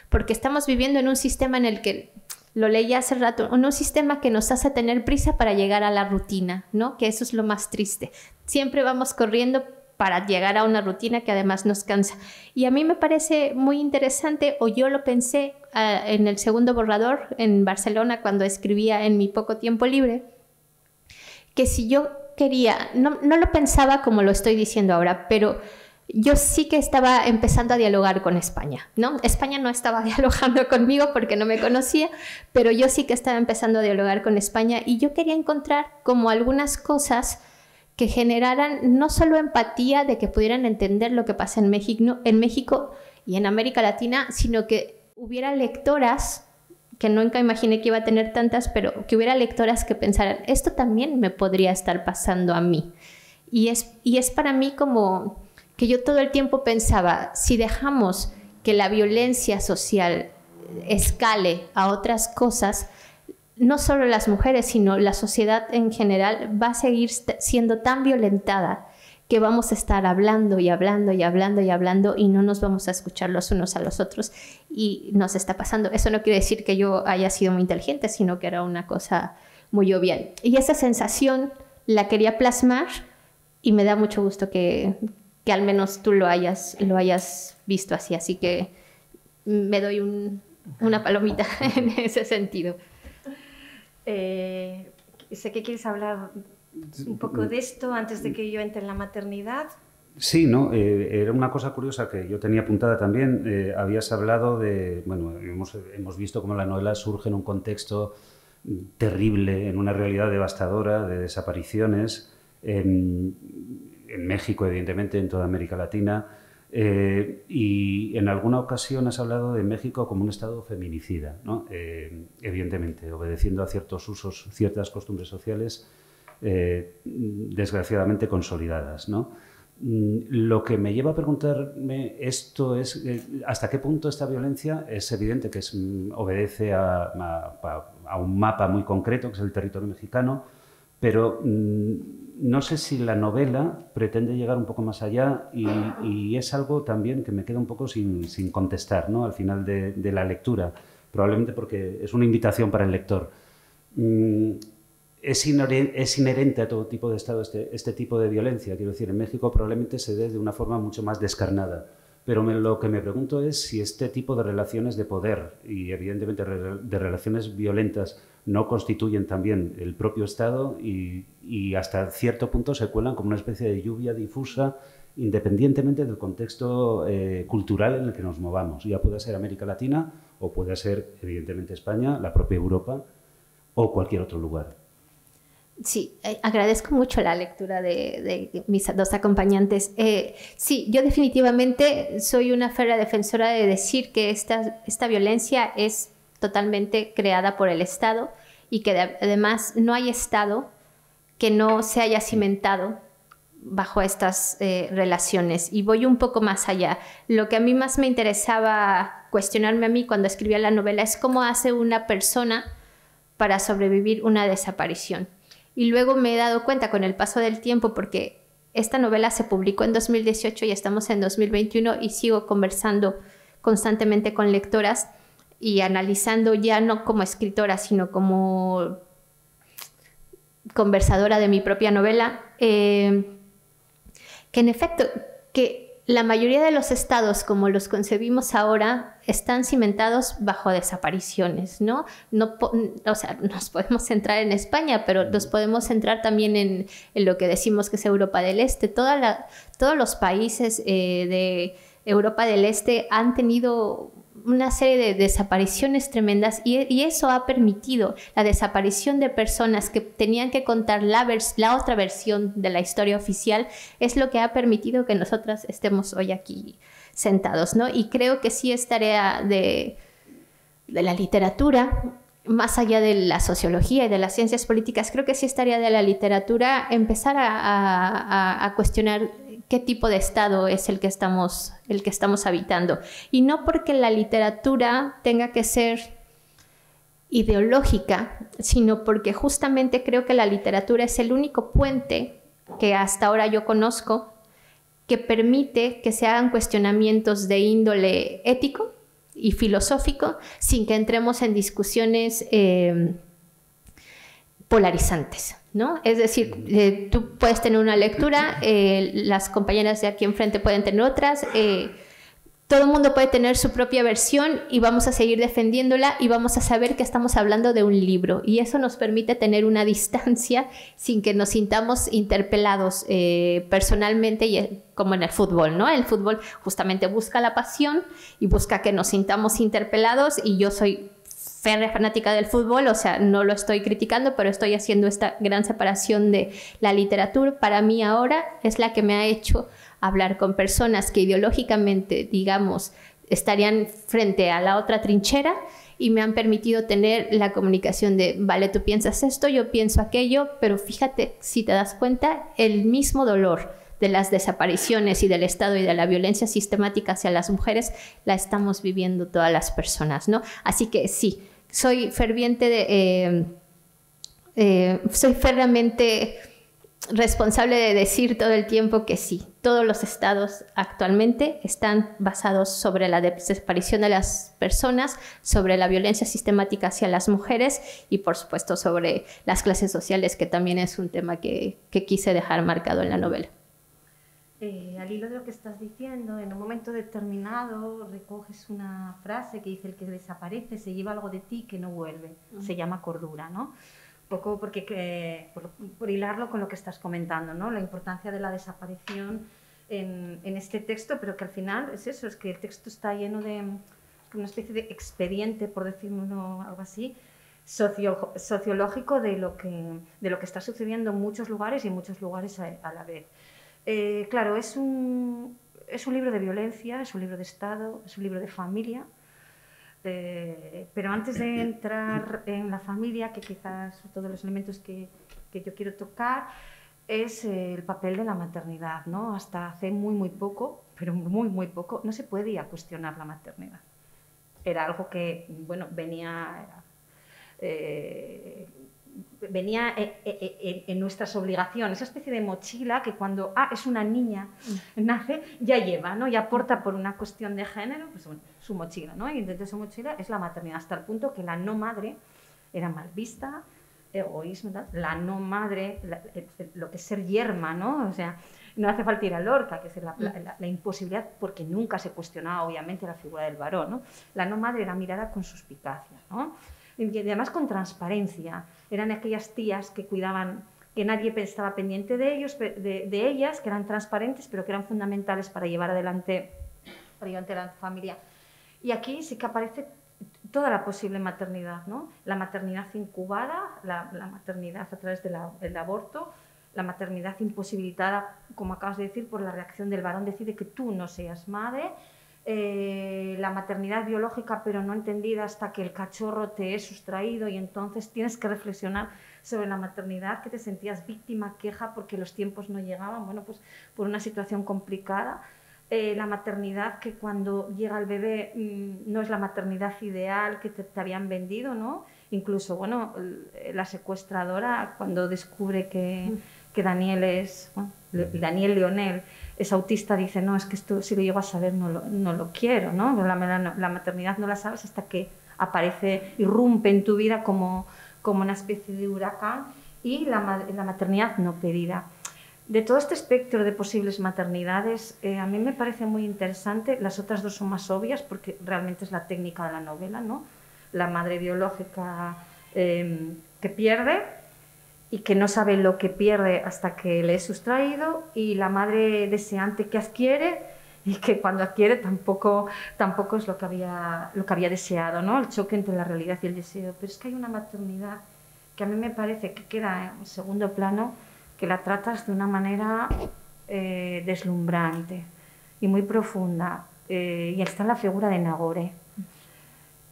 porque estamos viviendo en un sistema en el que, lo leí hace rato, en un sistema que nos hace tener prisa para llegar a la rutina, ¿no? Que eso es lo más triste. Siempre vamos corriendo para llegar a una rutina que además nos cansa. Y a mí me parece muy interesante, o yo lo pensé en el segundo borrador en Barcelona cuando escribía en mi poco tiempo libre, que si yo quería, no lo pensaba como lo estoy diciendo ahora, pero yo sí que estaba empezando a dialogar con España, ¿no? España no estaba dialogando conmigo porque no me conocía, pero yo sí que estaba empezando a dialogar con España y yo quería encontrar como algunas cosas que generaran no solo empatía de que pudieran entender lo que pasa en México y en América Latina, sino que hubiera lectoras, que nunca imaginé que iba a tener tantas, pero que hubiera lectoras que pensaran, esto también me podría estar pasando a mí. Y es para mí como que yo todo el tiempo pensaba, si dejamos que la violencia social escale a otras cosas, no solo las mujeres, sino la sociedad en general va a seguir siendo tan violentada que vamos a estar hablando y hablando y hablando y hablando y no nos vamos a escuchar los unos a los otros y nos está pasando. Eso no quiere decir que yo haya sido muy inteligente, sino que era una cosa muy obvia. Y esa sensación la quería plasmar y me da mucho gusto que al menos tú lo hayas visto así. Así que me doy una palomita en ese sentido. Sé que quieres hablar un poco de esto antes de que yo entre en la maternidad. Sí, ¿no? Era una cosa curiosa que yo tenía apuntada también. Habías hablado de... Bueno, hemos visto cómo la novela surge en un contexto terrible, en una realidad devastadora de desapariciones, en México, evidentemente, en toda América Latina, y en alguna ocasión has hablado de México como un estado feminicida, ¿no? Evidentemente, obedeciendo a ciertos usos, ciertas costumbres sociales desgraciadamente consolidadas, ¿no? Lo que me lleva a preguntarme esto es hasta qué punto esta violencia es evidente que obedece a un mapa muy concreto, que es el territorio mexicano, pero no sé si la novela pretende llegar un poco más allá y es algo también que me queda un poco sin contestar, ¿no? Al final de la lectura, probablemente porque es una invitación para el lector. Es inherente a todo tipo de estado este tipo de violencia. Quiero decir, en México probablemente se dé de una forma mucho más descarnada. Pero lo que me pregunto es si este tipo de relaciones de poder y evidentemente de relaciones violentas no constituyen también el propio Estado y hasta cierto punto se cuelan como una especie de lluvia difusa independientemente del contexto cultural en el que nos movamos. Ya puede ser América Latina o puede ser evidentemente España, la propia Europa o cualquier otro lugar. Sí, agradezco mucho la lectura de mis dos acompañantes. Sí, yo definitivamente soy una férrea defensora de decir que esta violencia es totalmente creada por el Estado y que además no hay Estado que no se haya cimentado bajo estas relaciones. Y voy un poco más allá. Lo que a mí más me interesaba cuestionarme a mí cuando escribía la novela es cómo hace una persona para sobrevivir una desaparición. Y luego me he dado cuenta con el paso del tiempo, porque esta novela se publicó en 2018 y estamos en 2021 y sigo conversando constantemente con lectoras y analizando ya no como escritora, sino como conversadora de mi propia novela, que en efecto, que la mayoría de los estados, como los concebimos ahora, están cimentados bajo desapariciones, ¿no? O sea, nos podemos centrar en España, pero nos podemos centrar también en lo que decimos que es Europa del Este. Todos los países de Europa del Este han tenido una serie de desapariciones tremendas y eso ha permitido la desaparición de personas que tenían que contar la otra versión de la historia oficial. Es lo que ha permitido que nosotras estemos hoy aquí sentados, ¿no? Y creo que sí es tarea de la literatura, más allá de la sociología y de las ciencias políticas, creo que sí es tarea de la literatura empezar a cuestionar qué tipo de Estado es el que estamos habitando. Y no porque la literatura tenga que ser ideológica, sino porque justamente creo que la literatura es el único puente que hasta ahora yo conozco que permite que se hagan cuestionamientos de índole ético y filosófico sin que entremos en discusiones polarizantes, ¿no? Es decir, tú puedes tener una lectura, las compañeras de aquí enfrente pueden tener otras, todo el mundo puede tener su propia versión y vamos a seguir defendiéndola y vamos a saber que estamos hablando de un libro. Y eso nos permite tener una distancia sin que nos sintamos interpelados personalmente, y como en el fútbol, ¿no? El fútbol justamente busca la pasión y busca que nos sintamos interpelados, y yo soy férrea fanática del fútbol, o sea, no lo estoy criticando, pero estoy haciendo esta gran separación de la literatura. Para mí ahora es la que me ha hecho hablar con personas que ideológicamente, digamos, estarían frente a la otra trinchera, y me han permitido tener la comunicación de, vale, tú piensas esto, yo pienso aquello, pero fíjate, si te das cuenta, el mismo dolor de las desapariciones y del Estado y de la violencia sistemática hacia las mujeres la estamos viviendo todas las personas, ¿no? Así que sí, soy férreamente responsable de decir todo el tiempo que sí, todos los estados actualmente están basados sobre la desaparición de las personas, sobre la violencia sistemática hacia las mujeres y, por supuesto, sobre las clases sociales, que también es un tema que quise dejar marcado en la novela. Al hilo de lo que estás diciendo, en un momento determinado recoges una frase que dice: el que desaparece se lleva algo de ti que no vuelve. Se llama cordura, ¿no? Un poco porque, por hilarlo con lo que estás comentando, ¿no? La importancia de la desaparición en este texto, pero que al final es eso, es que el texto está lleno de una especie de expediente, por decirlo algo así, sociológico de lo que está sucediendo en muchos lugares y en muchos lugares a la vez. Claro, es un libro de violencia, es un libro de Estado, es un libro de familia, pero antes de entrar en la familia, que quizás son todos los elementos que yo quiero tocar, es el papel de la maternidad, ¿no? Hasta hace muy poco, pero muy poco, no se podía cuestionar la maternidad. Era algo que, bueno, venía en nuestras obligaciones, esa especie de mochila que cuando es una niña, nace, ya lleva, ¿no? Ya porta por una cuestión de género, pues bueno, su mochila, ¿no? Y dentro de su mochila es la maternidad, hasta el punto que la no madre era mal vista, egoísmo, tal. La no madre, lo que es ser yerma, ¿no? O sea, no hace falta ir a Lorca, que es la imposibilidad, porque nunca se cuestionaba, obviamente, la figura del varón, ¿no? La no madre era mirada con suspicacia, ¿no? Y además con transparencia. Eran aquellas tías que cuidaban, que nadie estaba pendiente de ellos, de ellas, que eran transparentes, pero que eran fundamentales para llevar adelante la familia. Y aquí sí que aparece toda la posible maternidad, ¿no? La maternidad incubada, la maternidad a través del aborto, la maternidad imposibilitada, como acabas de decir, por la reacción del varón, decide que tú no seas madre. La maternidad biológica, pero no entendida hasta que el cachorro te es sustraído, y entonces tienes que reflexionar sobre la maternidad, que te sentías víctima, queja porque los tiempos no llegaban, bueno, pues por una situación complicada. La maternidad que cuando llega el bebé no es la maternidad ideal que te habían vendido, ¿no? Incluso, bueno, la secuestradora, cuando descubre que Daniel es, bueno, Daniel Leonel es autista, dice, no, es que esto si lo llego a saber no lo quiero, ¿no? La maternidad no la sabes hasta que aparece, irrumpe en tu vida como una especie de huracán, y la maternidad no pedida. De todo este espectro de posibles maternidades, a mí me parece muy interesante. Las otras dos son más obvias porque realmente es la técnica de la novela, ¿no? La madre biológica que pierde y que no sabe lo que pierde hasta que le es sustraído, y la madre deseante que adquiere y que cuando adquiere tampoco es lo que había deseado, ¿no? El choque entre la realidad y el deseo. Pero es que hay una maternidad que a mí me parece que queda en segundo plano, que la tratas de una manera deslumbrante y muy profunda, y está en la figura de Nagore.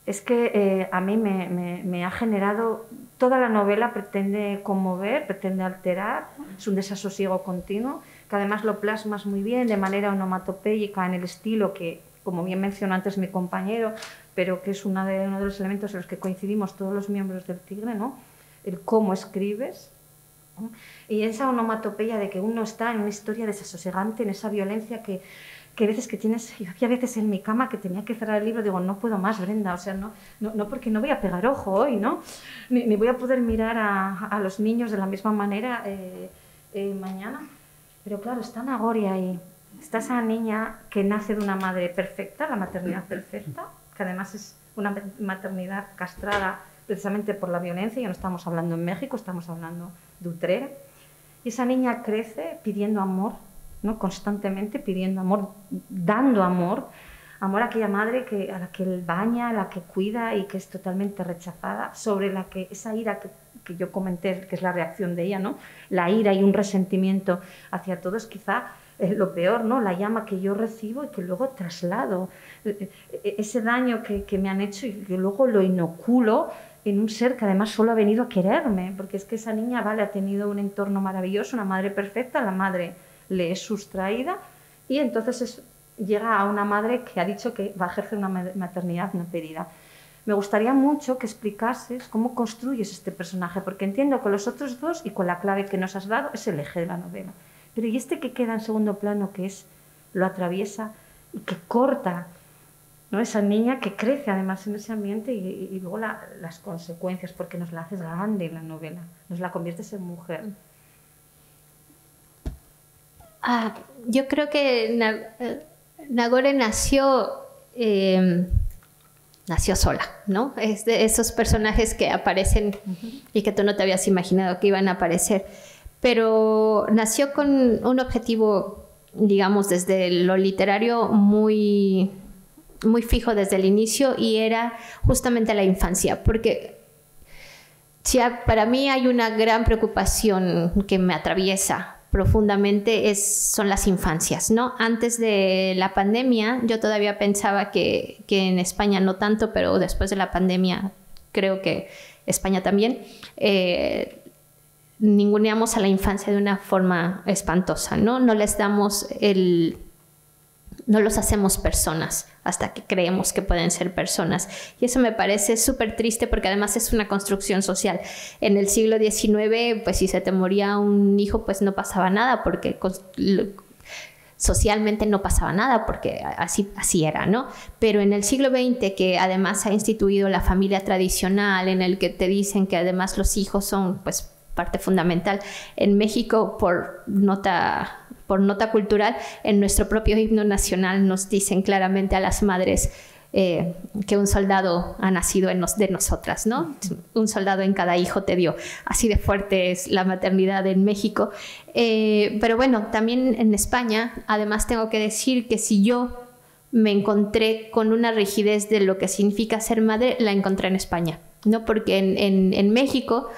Es que a mí me ha generado... Toda la novela pretende conmover, pretende alterar, es un desasosiego continuo, que además lo plasmas muy bien de manera onomatopéyica en el estilo que, como bien mencionó antes mi compañero, pero que es uno de los elementos en los que coincidimos todos los miembros del Tigre, ¿no? El cómo escribes, ¿no? Y esa onomatopeya de que uno está en una historia desasosegante, en esa violencia que a veces que tienes, yo hacía veces en mi cama que tenía que cerrar el libro, digo, no puedo más, Brenda, o sea, no porque no voy a pegar ojo hoy, ¿no? Ni voy a poder mirar a los niños de la misma manera mañana. Pero claro, está Nagore ahí, está esa niña que nace de una madre perfecta, la maternidad perfecta, que además es una maternidad castrada precisamente por la violencia, ya no estamos hablando en México, estamos hablando de Utrera, y esa niña crece pidiendo amor, ¿no? Constantemente pidiendo amor, dando amor, amor a aquella madre a la que él baña, a la que cuida y que es totalmente rechazada, sobre la que esa ira que yo comenté, que es la reacción de ella, ¿no? La ira y un resentimiento hacia todos, quizá lo peor, ¿no? La llama que yo recibo y que luego traslado. Ese daño que me han hecho y que luego lo inoculo en un ser que además solo ha venido a quererme, porque es que esa niña, vale, ha tenido un entorno maravilloso, una madre perfecta, la madre le es sustraída y entonces llega a una madre que ha dicho que va a ejercer una maternidad no pedida. Me gustaría mucho que explicases cómo construyes este personaje, porque entiendo que los otros dos, y con la clave que nos has dado, es el eje de la novela. Pero ¿y este que queda en segundo plano, que es lo atraviesa y que corta, ¿no? Esa niña que crece además en ese ambiente y luego las consecuencias, porque nos la haces grande en la novela, nos la conviertes en mujer. Yo creo que Nagore nació sola, ¿no? Es de esos personajes que aparecen y que tú no te habías imaginado que iban a aparecer. Pero nació con un objetivo, digamos, desde lo literario muy, muy fijo desde el inicio, y era justamente la infancia, porque para mí hay una gran preocupación que me atraviesa profundamente, son las infancias, ¿no? Antes de la pandemia yo todavía pensaba que en España no tanto, pero después de la pandemia creo que España también, ninguneamos a la infancia de una forma espantosa, ¿no? No les damos no los hacemos personas hasta que creemos que pueden ser personas. Y eso me parece súper triste, porque además es una construcción social. En el siglo XIX, pues si se te moría un hijo, pues no pasaba nada, porque socialmente no pasaba nada, porque así era, ¿no? Pero en el siglo XX, que además ha instituido la familia tradicional, en el que te dicen que además los hijos son, pues, parte fundamental. En México, por nota cultural, en nuestro propio himno nacional nos dicen claramente a las madres que un soldado ha nacido de nosotras, ¿no? Un soldado en cada hijo te dio. Así de fuerte es la maternidad en México. Pero bueno, también en España, además tengo que decir que si yo me encontré con una rigidez de lo que significa ser madre, la encontré en España, ¿no? Porque en México,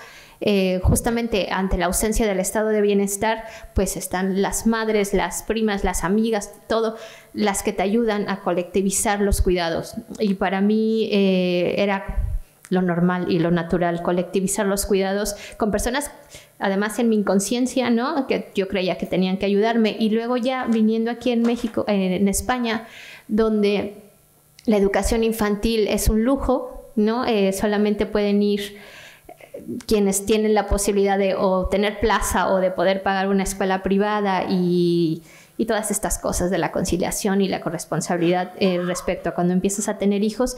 justamente ante la ausencia del estado de bienestar, pues están las madres, las primas, las amigas, todo, las que te ayudan a colectivizar los cuidados. Y para mí era lo normal y lo natural colectivizar los cuidados con personas, además en mi inconsciencia, ¿no? Que yo creía que tenían que ayudarme. Y luego ya viniendo aquí en México, en España, donde la educación infantil es un lujo, ¿no? Solamente pueden ir quienes tienen la posibilidad de o tener plaza o de poder pagar una escuela privada, y todas estas cosas de la conciliación y la corresponsabilidad respecto a cuando empiezas a tener hijos.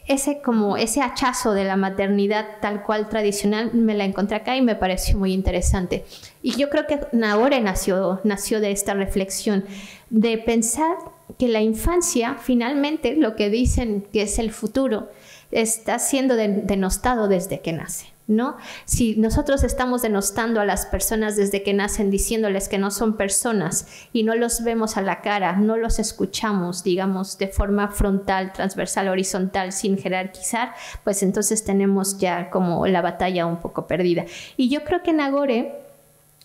Ese hachazo de la maternidad tal cual tradicional me la encontré acá y me pareció muy interesante. Y yo creo que Nagore nació de esta reflexión de pensar que la infancia, finalmente, lo que dicen que es el futuro, está siendo denostado desde que nace, ¿no? Si nosotros estamos denostando a las personas desde que nacen, diciéndoles que no son personas, y no los vemos a la cara, no los escuchamos, digamos, de forma frontal, transversal, horizontal, sin jerarquizar, pues entonces tenemos ya como la batalla un poco perdida. Y yo creo que Nagore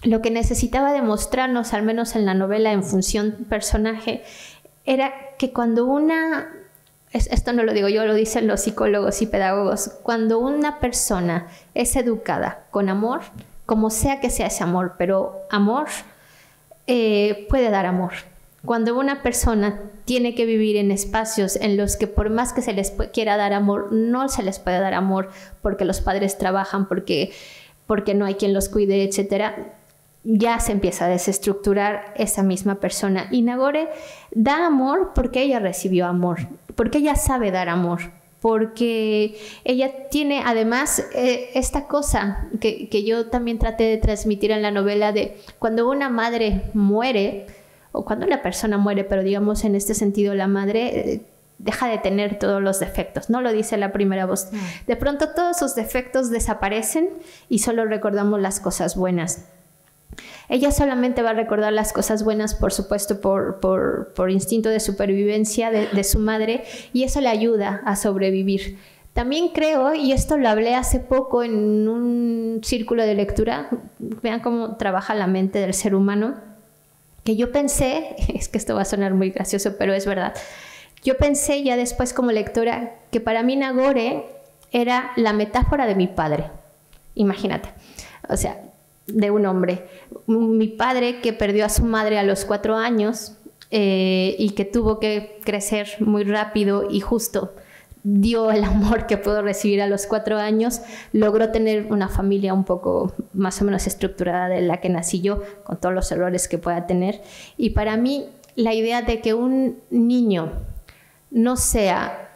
lo que necesitaba demostrarnos, al menos en la novela, en función personaje, era que cuando esto no lo digo yo, lo dicen los psicólogos y pedagogos, cuando una persona es educada con amor, como sea que sea ese amor, pero amor, puede dar amor. Cuando una persona tiene que vivir en espacios en los que por más que se les quiera dar amor, no se les puede dar amor porque los padres trabajan, porque no hay quien los cuide, etcétera, ya se empieza a desestructurar esa misma persona. Y Nagore da amor porque ella recibió amor, porque ella sabe dar amor, porque ella tiene además esta cosa que yo también traté de transmitir en la novela, de cuando una madre muere o cuando una persona muere, pero digamos en este sentido la madre deja de tener todos los defectos, no lo dice la primera voz. De pronto todos sus defectos desaparecen y solo recordamos las cosas buenas. Ella solamente va a recordar las cosas buenas, por supuesto, por instinto de supervivencia de su madre, y eso le ayuda a sobrevivir. También creo, y esto lo hablé hace poco en un círculo de lectura, vean cómo trabaja la mente del ser humano, que yo pensé, es que esto va a sonar muy gracioso, pero es verdad, yo pensé ya después como lectora que para mí Nagore era la metáfora de mi padre. Imagínate, o sea, de un hombre. Mi padre que perdió a su madre a los 4 años y que tuvo que crecer muy rápido y justo dio el amor que pudo recibir a los 4 años, logró tener una familia un poco más o menos estructurada de la que nací yo, con todos los errores que pueda tener. Y para mí la idea de que un niño no sea,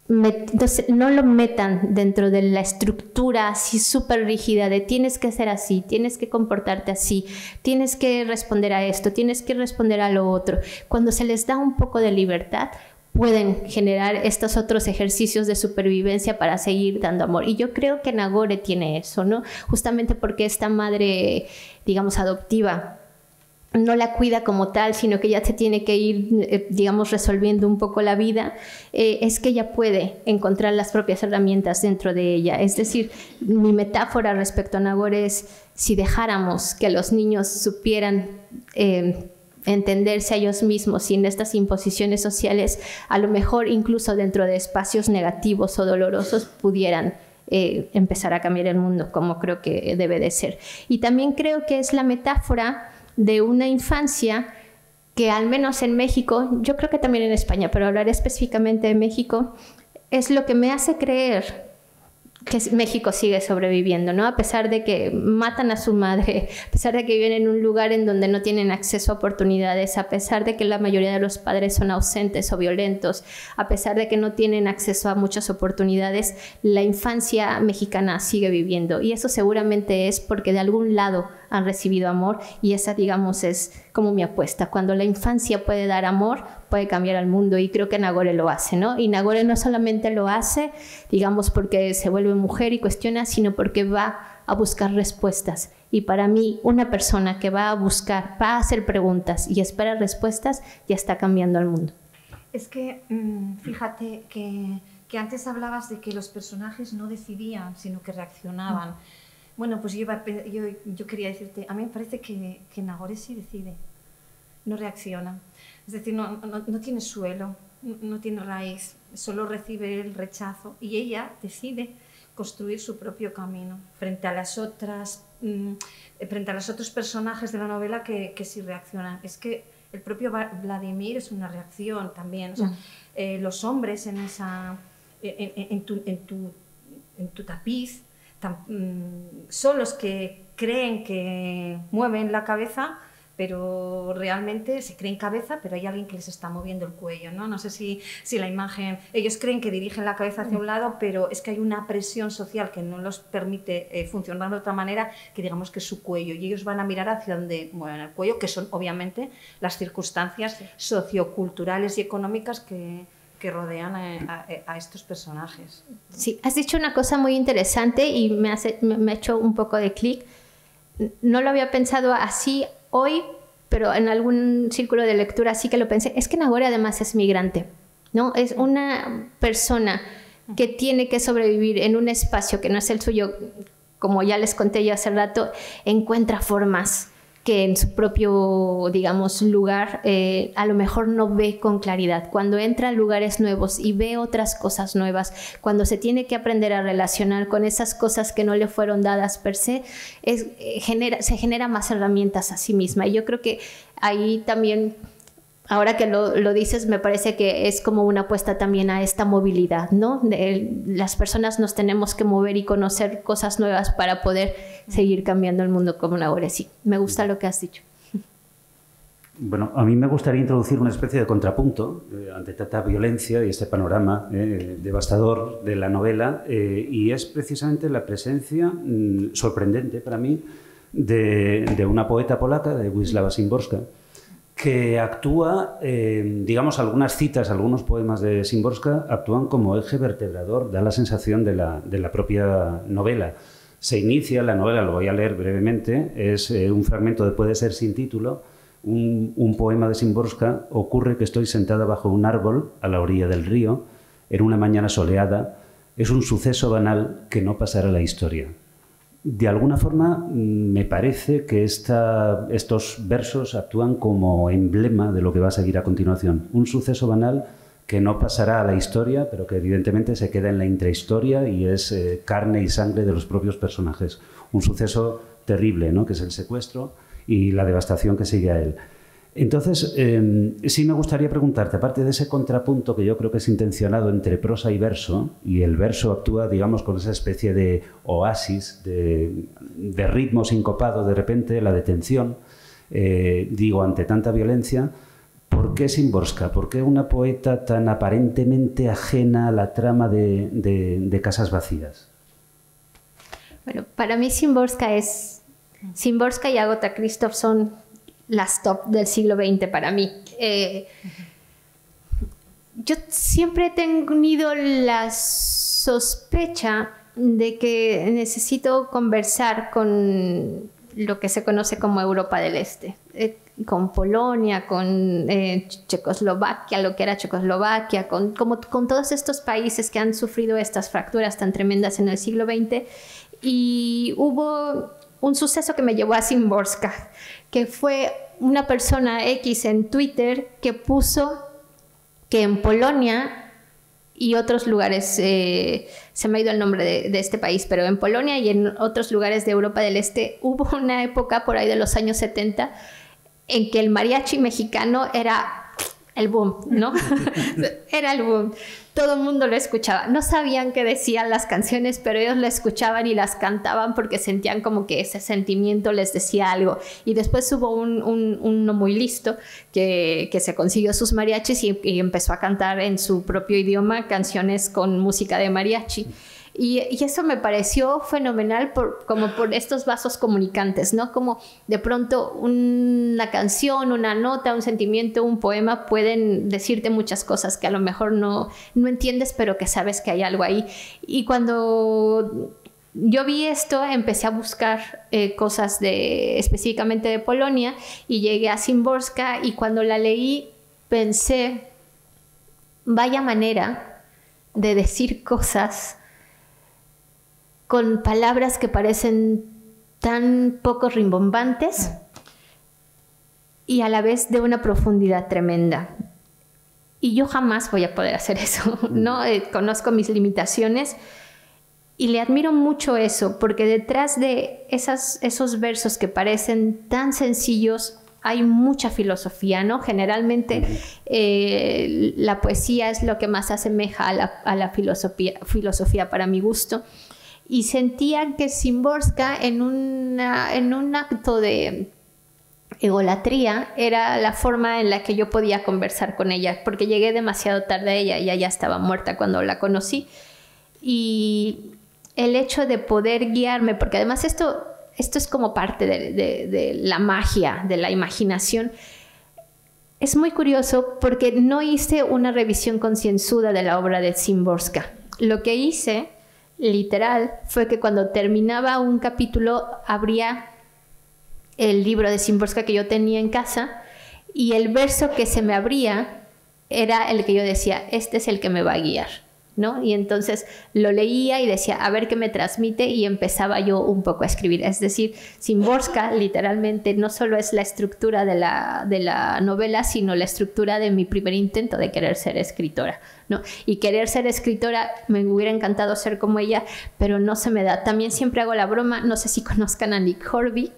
no lo metan dentro de la estructura así súper rígida de tienes que ser así, tienes que comportarte así, tienes que responder a esto, tienes que responder a lo otro. Cuando se les da un poco de libertad, pueden generar estos otros ejercicios de supervivencia para seguir dando amor. Y yo creo que Nagore tiene eso, ¿no? Justamente porque esta madre, digamos, adoptiva, no la cuida como tal, sino que ya se tiene que ir, digamos, resolviendo un poco la vida, es que ella puede encontrar las propias herramientas dentro de ella. Es decir, mi metáfora respecto a Nagore es, si dejáramos que los niños supieran entenderse a ellos mismos sin estas imposiciones sociales, a lo mejor incluso dentro de espacios negativos o dolorosos pudieran empezar a cambiar el mundo, como creo que debe de ser. Y también creo que es la metáfora de una infancia que, al menos en México, yo creo que también en España, pero hablaré específicamente de México, es lo que me hace creer que México sigue sobreviviendo, ¿no? A pesar de que matan a su madre, a pesar de que viven en un lugar en donde no tienen acceso a oportunidades, a pesar de que la mayoría de los padres son ausentes o violentos, a pesar de que no tienen acceso a muchas oportunidades, la infancia mexicana sigue viviendo. Y eso seguramente es porque de algún lado han recibido amor, y esa, digamos, es como mi apuesta. Cuando la infancia puede dar amor, puede cambiar al mundo, y creo que Nagore lo hace, ¿no? Y Nagore no solamente lo hace, digamos, porque se vuelve mujer y cuestiona, sino porque va a buscar respuestas. Y para mí, una persona que va a buscar, va a hacer preguntas y espera respuestas, ya está cambiando al mundo. Es que, fíjate que antes hablabas de que los personajes no decidían, sino que reaccionaban. Bueno, pues yo quería decirte, a mí me parece que Nagore sí decide, no reacciona. Es decir, no tiene suelo, no tiene raíz, solo recibe el rechazo, y ella decide construir su propio camino frente a los otros personajes de la novela que sí reaccionan. Es que el propio Vladimir es una reacción también. O sea, los hombres en tu tapiz son los que creen que mueven la cabeza, pero realmente se creen cabeza, pero hay alguien que les está moviendo el cuello, ¿no? No sé si la imagen... Ellos creen que dirigen la cabeza hacia un lado, pero es que hay una presión social que no los permite funcionar de otra manera, que digamos que es su cuello, y ellos van a mirar hacia donde mueven el cuello, que son obviamente las circunstancias socioculturales y económicas que rodean a estos personajes. Sí, has dicho una cosa muy interesante y me ha hecho un poco de clic. No lo había pensado así hoy, pero en algún círculo de lectura sí que lo pensé. Es que Nagore además es migrante, ¿no? Es una persona que tiene que sobrevivir en un espacio que no es el suyo, como ya les conté yo hace rato, encuentra formas que en su propio, digamos, lugar a lo mejor no ve con claridad. Cuando entra a lugares nuevos y ve otras cosas nuevas, cuando se tiene que aprender a relacionar con esas cosas que no le fueron dadas per se, se genera más herramientas a sí misma. Y yo creo que ahí también, ahora que lo dices, me parece que es como una apuesta también a esta movilidad, ¿no? Las personas nos tenemos que mover y conocer cosas nuevas para poder seguir cambiando el mundo como Nagore. Sí, me gusta lo que has dicho. Bueno, a mí me gustaría introducir una especie de contrapunto ante tanta violencia y este panorama devastador de la novela, y es precisamente la presencia sorprendente para mí de una poeta polaca, de Wisława Szymborska, que actúa, digamos, algunas citas, algunos poemas de Szymborska actúan como eje vertebrador, da la sensación de la propia novela. Se inicia la novela, lo voy a leer brevemente, es un fragmento de Puede ser sin título, un poema de Szymborska. Ocurre que estoy sentada bajo un árbol a la orilla del río, en una mañana soleada, es un suceso banal que no pasará a la historia. De alguna forma, me parece que estos versos actúan como emblema de lo que va a seguir a continuación. Un suceso banal que no pasará a la historia, pero que evidentemente se queda en la intrahistoria y es carne y sangre de los propios personajes. Un suceso terrible, ¿no?, que es el secuestro y la devastación que sigue a él. Entonces, sí me gustaría preguntarte, aparte de ese contrapunto que yo creo que es intencionado entre prosa y el verso actúa, digamos, con esa especie de oasis, de ritmo sincopado, de repente, la detención, digo, ante tanta violencia, ¿por qué Szymborska? ¿Por qué una poeta tan aparentemente ajena a la trama de Casas vacías? Bueno, para mí Szymborska y Agatha Christoph son las top del siglo XX para mí. Yo siempre he tenido la sospecha de que necesito conversar con lo que se conoce como Europa del Este, con Polonia, con Checoslovaquia, lo que era Checoslovaquia, con todos estos países que han sufrido estas fracturas tan tremendas en el siglo XX. Y hubo un suceso que me llevó a Szymborska, que fue una persona X en Twitter que puso que en Polonia y otros lugares, se me ha ido el nombre de este país, pero en Polonia y en otros lugares de Europa del Este hubo una época por ahí de los años 70 en que el mariachi mexicano era el boom, ¿no? Era el boom. Todo el mundo lo escuchaba. No sabían qué decían las canciones, pero ellos lo escuchaban y las cantaban porque sentían como que ese sentimiento les decía algo. Y después hubo uno muy listo que se consiguió sus mariachis y empezó a cantar en su propio idioma canciones con música de mariachi. Y eso me pareció fenomenal como por estos vasos comunicantes, ¿no? Como de pronto una canción, una nota, un sentimiento, un poema pueden decirte muchas cosas que a lo mejor no entiendes, pero que sabes que hay algo ahí. Y cuando yo vi esto, empecé a buscar cosas específicamente de Polonia y llegué a Szymborska, y cuando la leí pensé, vaya manera de decir cosas con palabras que parecen tan poco rimbombantes y a la vez de una profundidad tremenda. Y yo jamás voy a poder hacer eso, ¿no? Conozco mis limitaciones y le admiro mucho eso, porque detrás de esos versos que parecen tan sencillos hay mucha filosofía, ¿no? Generalmente la poesía es lo que más asemeja a la filosofía para mi gusto. Y sentía que Szymborska en un acto de egolatría era la forma en la que yo podía conversar con ella, porque llegué demasiado tarde a ella y ella ya estaba muerta cuando la conocí. Y el hecho de poder guiarme, porque además esto es como parte de la magia, de la imaginación. Es muy curioso porque no hice una revisión concienzuda de la obra de Szymborska. Lo que hice literal fue que cuando terminaba un capítulo abría el libro de Szymborska que yo tenía en casa y el verso que se me abría era el que yo decía, este es el que me va a guiar, ¿no? Y entonces lo leía y decía, a ver qué me transmite, y empezaba yo un poco a escribir. Es decir, Szymborska literalmente no solo es la estructura de la novela, sino la estructura de mi primer intento de querer ser escritora, ¿no? Y querer ser escritora, me hubiera encantado ser como ella, pero no se me da. También siempre hago la broma, no sé si conozcan a Nick Hornby,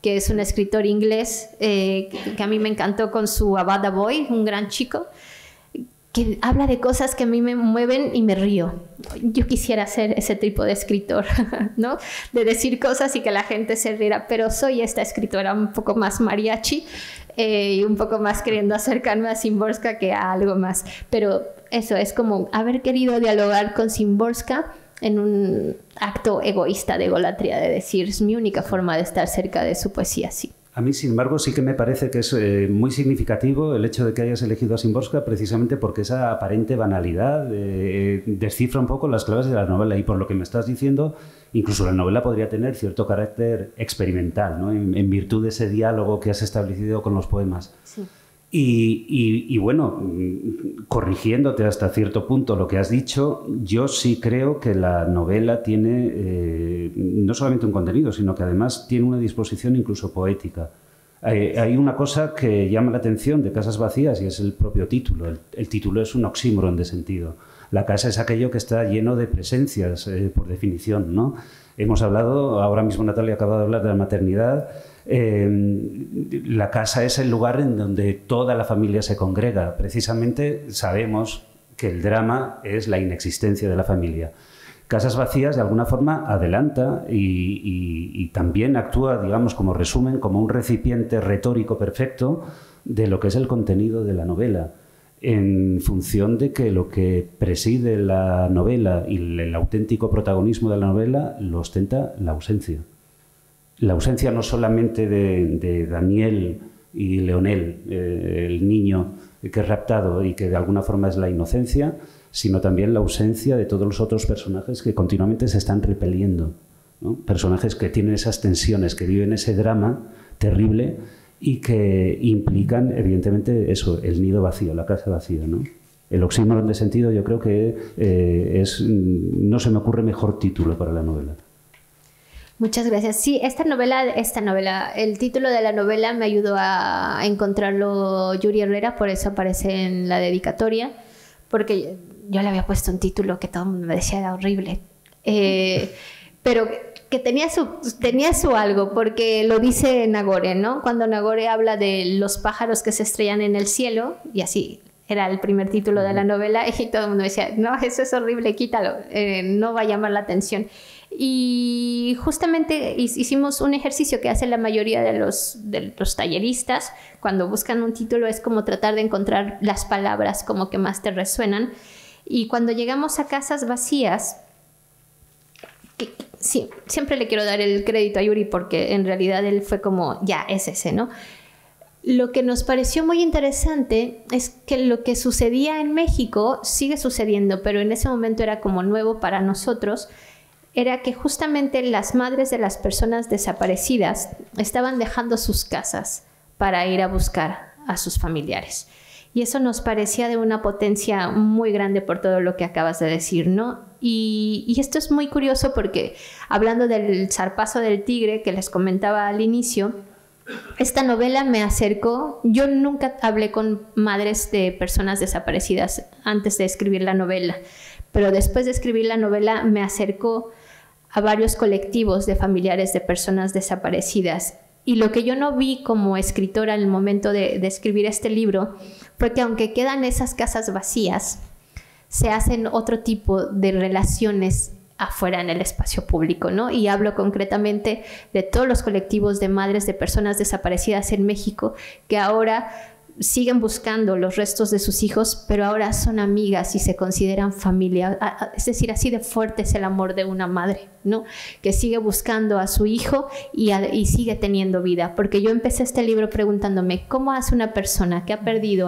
que es un escritor inglés que a mí me encantó con su Avada Boy, un gran chico, que habla de cosas que a mí me mueven y me río. Yo quisiera ser ese tipo de escritor, ¿no? De decir cosas y que la gente se riera, pero soy esta escritora un poco más mariachi y un poco más queriendo acercarme a Szymborska que a algo más. Pero eso es como haber querido dialogar con Szymborska en un acto egoísta de egolatría, de decir, es mi única forma de estar cerca de su poesía, sí. A mí, sin embargo, sí que me parece que es muy significativo el hecho de que hayas elegido a Szymborska, precisamente porque esa aparente banalidad descifra un poco las claves de la novela, y por lo que me estás diciendo, incluso la novela podría tener cierto carácter experimental, ¿no? En virtud de ese diálogo que has establecido con los poemas. Sí. Y bueno, corrigiéndote hasta cierto punto lo que has dicho, yo sí creo que la novela tiene no solamente un contenido, sino que además tiene una disposición incluso poética. Hay una cosa que llama la atención de Casas vacías y es el propio título. El título es un oxímoron de sentido. La casa es aquello que está lleno de presencias, por definición, ¿no? Hemos hablado, ahora mismo Natalia acaba de hablar de la maternidad. La casa es el lugar en donde toda la familia se congrega. Precisamente sabemos que el drama es la inexistencia de la familia. Casas vacías, de alguna forma, adelanta y también actúa, digamos, como resumen, como un recipiente retórico perfecto de lo que es el contenido de la novela, en función de que lo que preside la novela y el auténtico protagonismo de la novela lo ostenta la ausencia. La ausencia no solamente de Daniel y Leonel, el niño que es raptado y que de alguna forma es la inocencia, sino también la ausencia de todos los otros personajes que continuamente se están repeliendo, ¿no? Personajes que tienen esas tensiones, que viven ese drama terrible y que implican, evidentemente, eso, el nido vacío, la casa vacía, ¿no? El oxímoron de sentido, yo creo que no se me ocurre mejor título para la novela. Muchas gracias. Sí, esta novela, el título de la novela me ayudó a encontrarlo Yuri Herrera, por eso aparece en la dedicatoria, porque yo le había puesto un título que todo el mundo me decía era horrible, pero que tenía su algo, porque lo dice Nagore, ¿no? Cuando Nagore habla de los pájaros que se estrellan en el cielo, y así era el primer título de la novela, y todo el mundo decía, no, eso es horrible, quítalo, no va a llamar la atención. Y justamente hicimos un ejercicio que hacen la mayoría de los talleristas cuando buscan un título, es como tratar de encontrar las palabras como que más te resuenan. Y cuando llegamos a Casas vacías, sí, siempre le quiero dar el crédito a Yuri porque en realidad él fue como, ya, es ese, ¿no? Lo que nos pareció muy interesante es que lo que sucedía en México sigue sucediendo, pero en ese momento era como nuevo para nosotros. Era que justamente las madres de las personas desaparecidas estaban dejando sus casas para ir a buscar a sus familiares. Y eso nos parecía de una potencia muy grande por todo lo que acabas de decir, ¿no? Y esto es muy curioso porque, hablando del zarpazo del tigre que les comentaba al inicio, esta novela me acercó. Yo nunca hablé con madres de personas desaparecidas antes de escribir la novela, pero después de escribir la novela me acercó a varios colectivos de familiares de personas desaparecidas. Y lo que yo no vi como escritora en el momento de escribir este libro fue que aunque quedan esas casas vacías, se hacen otro tipo de relaciones afuera en el espacio público, ¿no? Y hablo concretamente de todos los colectivos de madres de personas desaparecidas en México que ahora siguen buscando los restos de sus hijos, pero ahora son amigas y se consideran familia. Es decir, así de fuerte es el amor de una madre, ¿no? Que sigue buscando a su hijo y sigue teniendo vida. Porque yo empecé este libro preguntándome, ¿cómo hace una persona que ha perdido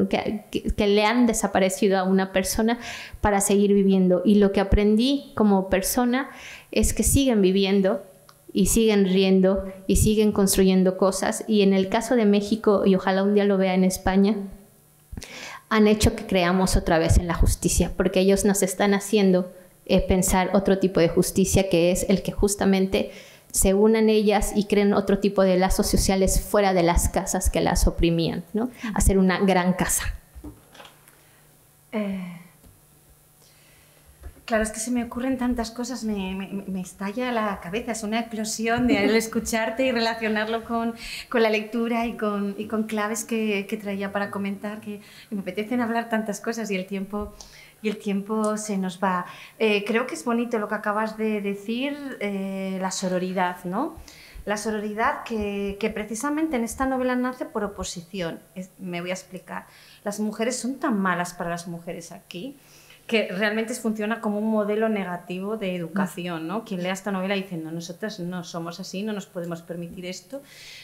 que le han desaparecido a una persona para seguir viviendo? Y lo que aprendí como persona es que siguen viviendo y siguen riendo y siguen construyendo cosas. Y en el caso de México, y ojalá un día lo vea en España, han hecho que creamos otra vez en la justicia, porque ellos nos están haciendo pensar otro tipo de justicia, que es el que justamente se unan ellas y creen otro tipo de lazos sociales fuera de las casas que las oprimían, ¿no? Hacer una gran casa. Claro, es que se me ocurren tantas cosas, me estalla la cabeza, es una explosión de escucharte y relacionarlo con la lectura y con claves que traía para comentar, que me apetecen hablar tantas cosas y el tiempo se nos va. Creo que es bonito lo que acabas de decir, la sororidad, ¿no? La sororidad que precisamente en esta novela nace por oposición. Me voy a explicar. Las mujeres son tan malas para las mujeres aquí que realmente funciona como un modelo negativo de educación, ¿no? Quien lea esta novela dice, no, nosotras no somos así, no nos podemos permitir esto,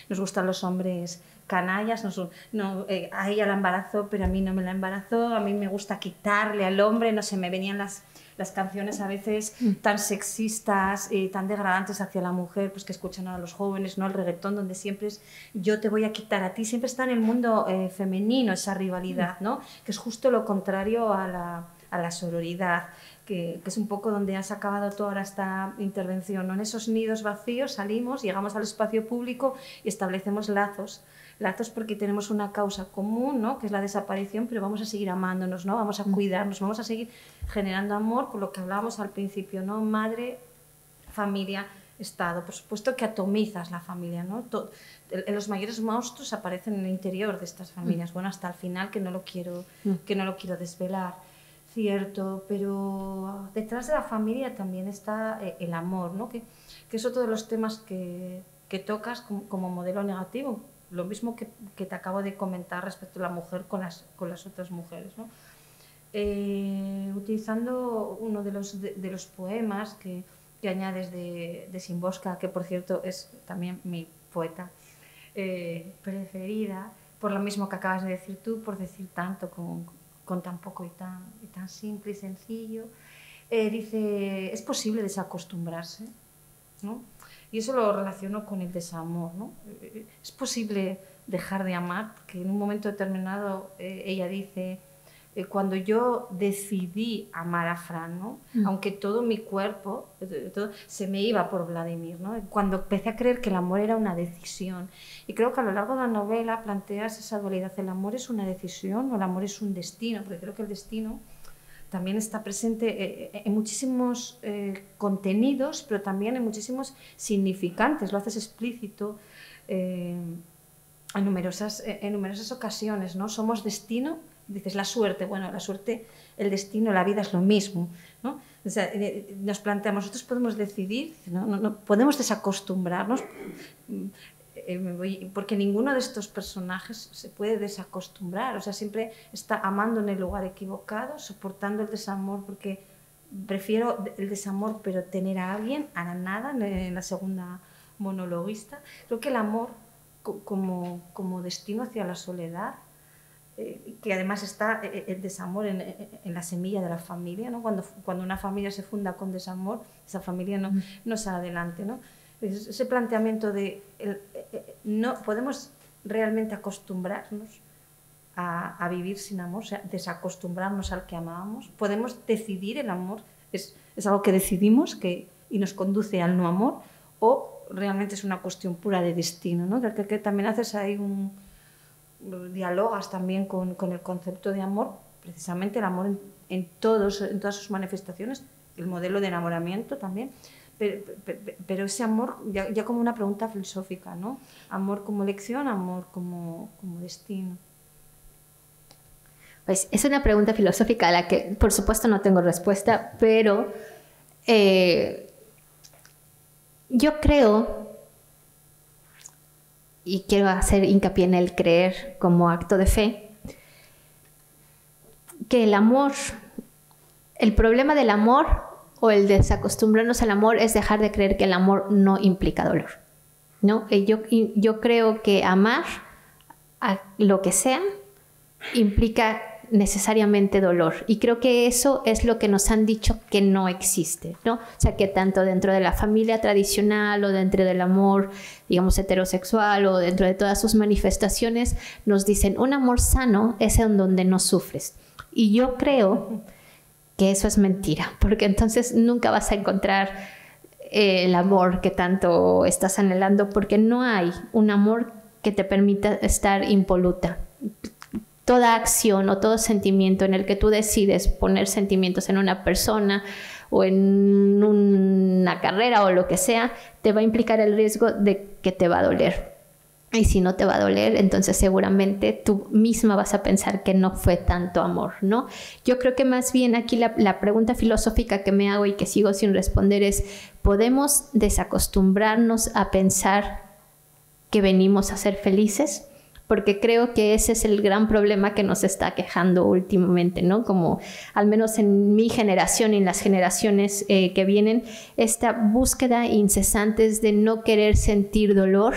nos gustan los hombres canallas, a ella la embarazó, pero a mí no me la embarazó, a mí me gusta quitarle al hombre, no sé, me venían las canciones a veces tan sexistas y tan degradantes hacia la mujer, pues que escuchan a los jóvenes, ¿no? El reggaetón, donde siempre es yo te voy a quitar a ti, siempre está en el mundo femenino esa rivalidad, ¿no? Que es justo lo contrario a la sororidad, que es un poco donde has acabado toda esta intervención, ¿no? En esos nidos vacíos salimos, llegamos al espacio público y establecemos lazos porque tenemos una causa común, ¿no? Que es la desaparición, pero vamos a seguir amándonos, ¿no? Vamos a cuidarnos, vamos a seguir generando amor, por lo que hablábamos al principio, ¿no? Madre, familia, Estado. Por supuesto que atomizas la familia, ¿no? Los mayores monstruos aparecen en el interior de estas familias, bueno, hasta el final, que no lo quiero desvelar. Cierto, pero detrás de la familia también está el amor, ¿no? Que es otro de los temas que tocas como modelo negativo. Lo mismo que te acabo de comentar respecto a la mujer con las otras mujeres, ¿no? Utilizando uno de los poemas que añades de Szymborska, que por cierto es también mi poeta preferida, por lo mismo que acabas de decir tú, por decir tanto con tan poco y tan simple y sencillo, dice, es posible desacostumbrarse, ¿no? Y eso lo relaciono con el desamor, ¿no? Es posible dejar de amar, que en un momento determinado ella dice, cuando yo decidí amar a Fran, ¿no? Aunque todo mi cuerpo se me iba por Vladimir, ¿no? Cuando empecé a creer que el amor era una decisión. Y creo que a lo largo de la novela planteas esa dualidad, el amor es una decisión o el amor es un destino, porque creo que el destino también está presente en muchísimos contenidos, pero también en muchísimos significantes, lo haces explícito en numerosas ocasiones, ¿no? Somos destino, dices la suerte, bueno, la suerte, el destino, la vida es lo mismo, ¿no? O sea, nos planteamos, nosotros podemos decidir, no podemos desacostumbrarnos, porque ninguno de estos personajes se puede desacostumbrar, o sea, siempre está amando en el lugar equivocado, soportando el desamor, porque prefiero el desamor, pero tener a alguien, a la nada, en la segunda monologuista. Creo que el amor como destino hacia la soledad, que además está el desamor en la semilla de la familia, ¿no? Cuando una familia se funda con desamor, esa familia no sale adelante, ¿no? Ese planteamiento de no podemos realmente acostumbrarnos a vivir sin amor, o sea, desacostumbrarnos al que amábamos. Podemos decidir el amor, es algo que decidimos y nos conduce al no amor, o realmente es una cuestión pura de destino, ¿no? Que también haces ahí dialogas también con el concepto de amor, precisamente el amor en todas sus manifestaciones, el modelo de enamoramiento también. Pero ese amor ya como una pregunta filosófica, ¿no? Amor como elección, amor como destino. Pues es una pregunta filosófica a la que por supuesto no tengo respuesta, pero yo creo, y quiero hacer hincapié en el creer como acto de fe, que el problema del amor o el desacostumbrarnos al amor es dejar de creer que el amor no implica dolor, ¿no? Yo creo que amar a lo que sea implica necesariamente dolor, y creo que eso es lo que nos han dicho que no existe, ¿no? O sea, que tanto dentro de la familia tradicional o dentro del amor, digamos, heterosexual o dentro de todas sus manifestaciones, nos dicen un amor sano es en donde no sufres. Y yo creo que eso es mentira, porque entonces nunca vas a encontrar el amor que tanto estás anhelando, porque no hay un amor que te permita estar impoluta. Toda acción o todo sentimiento en el que tú decides poner sentimientos en una persona o en una carrera o lo que sea, te va a implicar el riesgo de que te va a doler. Y si no te va a doler, entonces seguramente tú misma vas a pensar que no fue tanto amor, ¿no? Yo creo que más bien aquí la pregunta filosófica que me hago y que sigo sin responder es, ¿podemos desacostumbrarnos a pensar que venimos a ser felices? porque creo que ese es el gran problema que nos está quejando últimamente, ¿no? Como al menos en mi generación y en las generaciones que vienen, esta búsqueda incesante de no querer sentir dolor.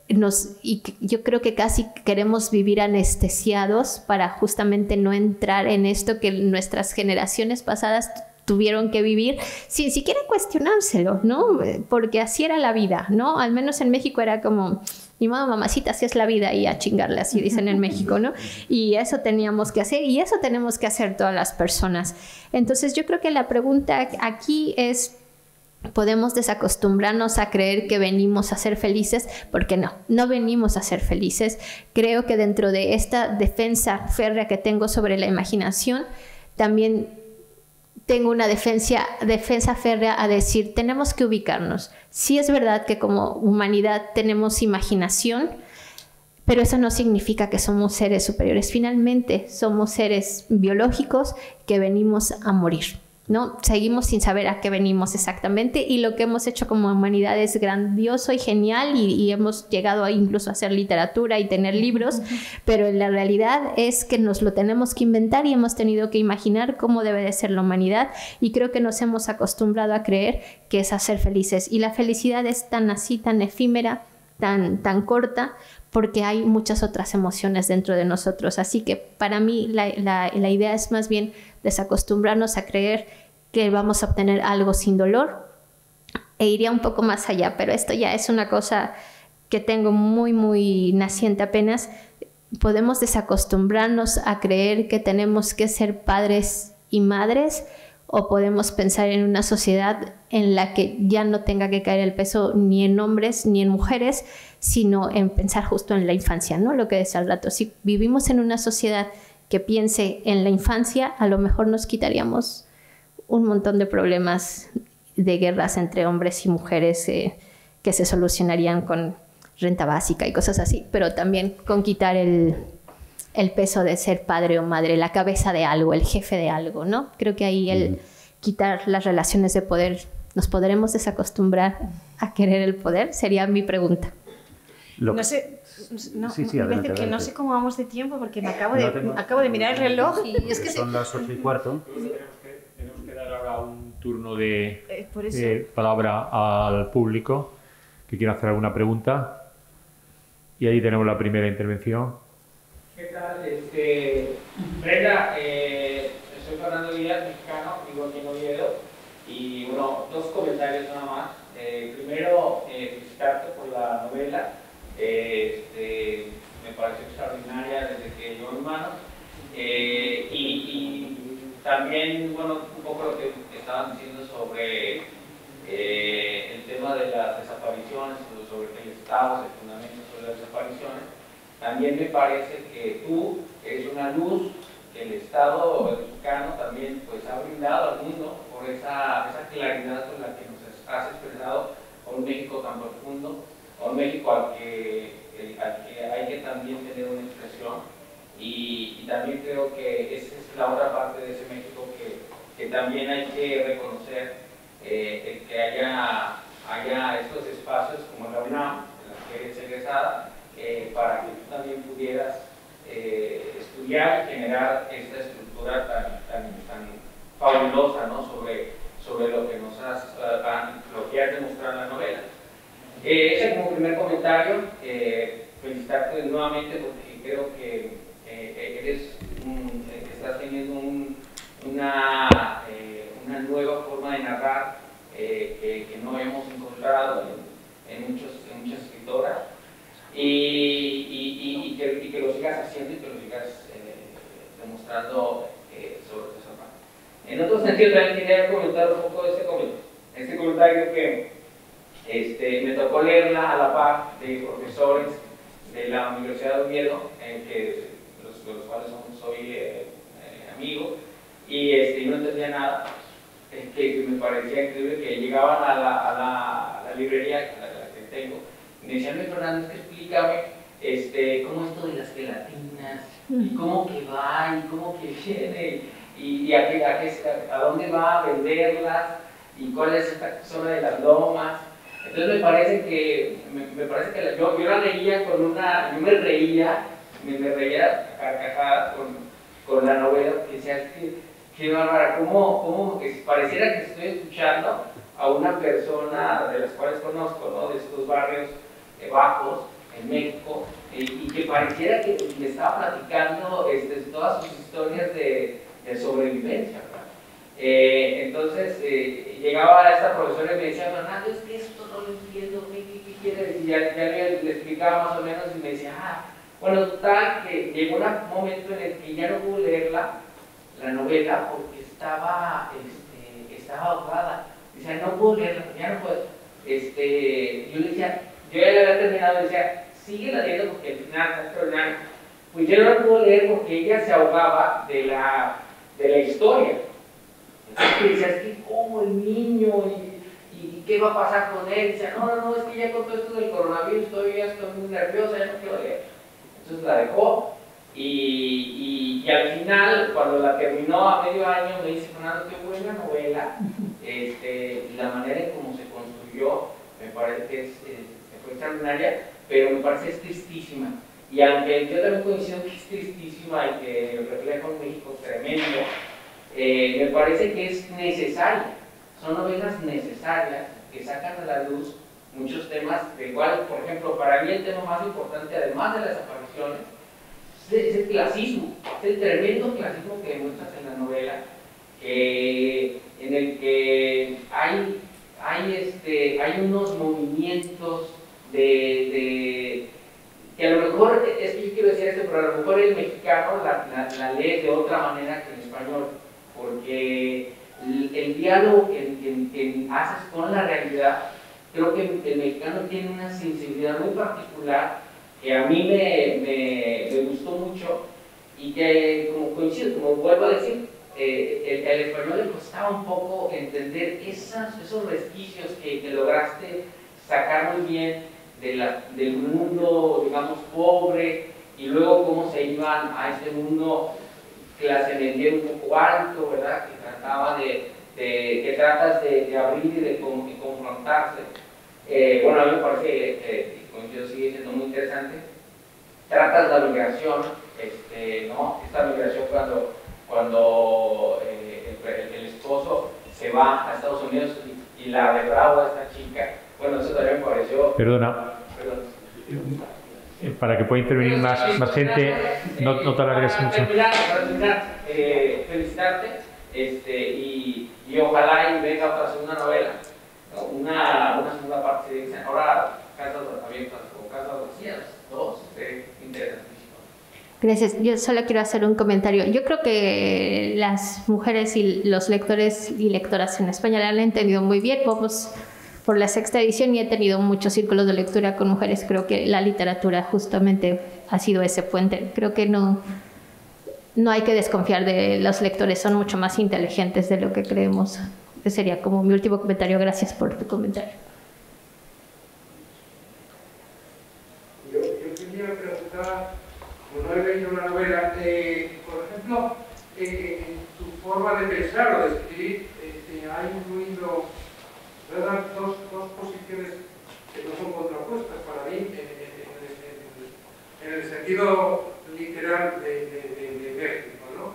Yo creo que casi queremos vivir anestesiados para justamente no entrar en esto que nuestras generaciones pasadas tuvieron que vivir sin siquiera cuestionárselo, ¿no? Porque así era la vida, ¿no? Al menos en México era como, ni modo, mamacita, así es la vida y a chingarle, así dicen en México, ¿no? Y eso teníamos que hacer y eso tenemos que hacer todas las personas. Entonces yo creo que la pregunta aquí es, ¿podemos desacostumbrarnos a creer que venimos a ser felices? Porque no venimos a ser felices. Creo que dentro de esta defensa férrea que tengo sobre la imaginación, también tengo una defensa férrea a decir, tenemos que ubicarnos. Sí es verdad que como humanidad tenemos imaginación, pero eso no significa que somos seres superiores. Finalmente, somos seres biológicos que venimos a morir, ¿no? Seguimos sin saber a qué venimos exactamente y lo que hemos hecho como humanidad es grandioso y genial y hemos llegado a incluso a hacer literatura y tener libros, pero la realidad es que nos lo tenemos que inventar y hemos tenido que imaginar cómo debe de ser la humanidad y creo que nos hemos acostumbrado a creer que es a ser felices y la felicidad es tan así, tan efímera, tan corta, porque hay muchas otras emociones dentro de nosotros. Así que para mí la idea es más bien desacostumbrarnos a creer que vamos a obtener algo sin dolor e iría un poco más allá, pero esto ya es una cosa que tengo muy naciente apenas. Podemos desacostumbrarnos a creer que tenemos que ser padres y madres o podemos pensar en una sociedad en la que ya no tenga que caer el peso ni en hombres ni en mujeres, sino en pensar justo en la infancia, ¿no? Lo que decía al rato, si vivimos en una sociedad que piense en la infancia, a lo mejor nos quitaríamos un montón de problemas de guerras entre hombres y mujeres que se solucionarían con renta básica y cosas así, pero también con quitar el peso de ser padre o madre, la cabeza de algo, el jefe de algo, ¿no? Creo que ahí el quitar las relaciones de poder, ¿nos podremos desacostumbrar a querer el poder? Sería mi pregunta. No sé, adelante. no sé cómo vamos de tiempo porque acabo de mirar el reloj y es que son las 8:15. Tenemos que dar ahora un turno de palabra al público que quiera hacer alguna pregunta y ahí tenemos la primera intervención. ¿Qué tal? Brenda, soy Fernando Díaz, mexicano, vivo aquí en Oviedo y bueno, dos comentarios nada más. Primero, felicitarte por la novela. Me pareció extraordinaria desde que llegó a mis manos y también, bueno, un poco lo que estaban diciendo sobre el tema de las desapariciones, sobre el Estado, el fundamento sobre las desapariciones. También me parece que tú eres una luz que el Estado mexicano también pues, ha brindado al mundo por esa claridad con la que nos has expresado a un México tan profundo, a un México al que hay que también tener una expresión y también creo que esa es la otra parte de ese México que también hay que reconocer el que haya estos espacios como la UNAM, en la que eres egresada, para que tú también pudieras estudiar y generar esta estructura tan fabulosa, ¿no? sobre lo que nos lo que has demostrado en la novela. Ese como primer comentario, felicitarte nuevamente porque creo que estás teniendo una nueva forma de narrar que no hemos encontrado en muchas escritoras y que lo sigas haciendo y que lo sigas demostrando sobre esa parte. En otro sentido también quería comentar un poco de este comentario que me tocó leerla a la par de profesores de la Universidad de Oviedo, los cuales soy amigo, y no entendía nada, que me parecía increíble que llegaban a la librería, la que tengo, y me decían, Fernando, explícame cómo esto de las gelatinas, y cómo que va, y cómo que viene, y a dónde va a venderlas, y cuál es esta zona de las lomas. Entonces me parece que me parece que yo la leía con una, yo me reía a carcajadas con la novela, porque decía, qué bárbara, cómo pareciera que estoy escuchando a una persona de las cuales conozco, ¿no? De estos barrios bajos en México, y que pareciera que me estaba platicando todas sus historias de sobrevivencia, ¿verdad? Entonces llegaba a esta profesora y me decía, Fernando, es que esto no lo entiendo, ¿qué quiere decir? Ya le explicaba más o menos y me decía, bueno, total, que llegó un momento en el que ya no pude leer la novela porque estaba ahogada. Decía, no puedo leerla, ya no puedo. Yo le decía, yo ya la había terminado, y decía, sigue leyendo porque al final está extraordinario. Pues yo no la puedo leer porque ella se ahogaba de la historia. Entonces decía, es que como el niño y qué va a pasar con él. Decía, no, es que ya con todo esto del coronavirus todavía estoy muy nerviosa, ya no quiero leer. Entonces la dejó y al final, cuando la terminó a medio año, me dice, Fernando, qué buena novela. La manera en cómo se construyó me parece que fue extraordinaria, pero me parece que es tristísima. Y aunque yo también coincido que es tristísima y que refleja un México tremendo, me parece que es necesaria. Son novelas necesarias que sacan a la luz muchos temas de igual. Por ejemplo, para mí el tema más importante, además de las apariciones, es el clasismo, es el tremendo clasismo que demuestras en la novela, en el que hay unos movimientos que a lo mejor, es que yo quiero decir esto, pero a lo mejor el mexicano la lee de otra manera que en español, porque el diálogo que haces con la realidad, creo que el mexicano tiene una sensibilidad muy particular que a mí me gustó mucho y que, como coincido, como vuelvo a decir, el español le costaba un poco entender esos resquicios que lograste sacar muy bien del mundo, digamos, pobre, y luego cómo se iban a este mundo clase media un poco alto, ¿verdad? Que tratas de abrir y de confrontarse. Bueno, a mí me parece que sigue siendo muy interesante. Tratas la migración, ¿no? Esta migración cuando el esposo se va a Estados Unidos y la defrauda a esta chica. Bueno, eso también me pareció... Perdona. Para que pueda intervenir más gente, no te alargues mucho. Para terminar, felicitarte y ojalá y venga otra segunda novela, ¿no? Una segunda parte, se dicen ahora casas abiertas o casas vacías, dos, interesantísimo. Gracias. Yo solo quiero hacer un comentario. Yo creo que las mujeres y los lectores y lectoras en España la han entendido muy bien. Vamos por la 6ª edición y he tenido muchos círculos de lectura con mujeres. Creo que la literatura justamente ha sido ese puente. Creo que no hay que desconfiar de los lectores, son mucho más inteligentes de lo que creemos. Ese sería como mi último comentario. Gracias por tu comentario. Yo quería preguntar, como no he leído la novela, por ejemplo, tu forma de pensar o de escribir ha incluido, ¿verdad?, dos posiciones que no son contrapuestas para mí en el sentido literal de México, ¿no?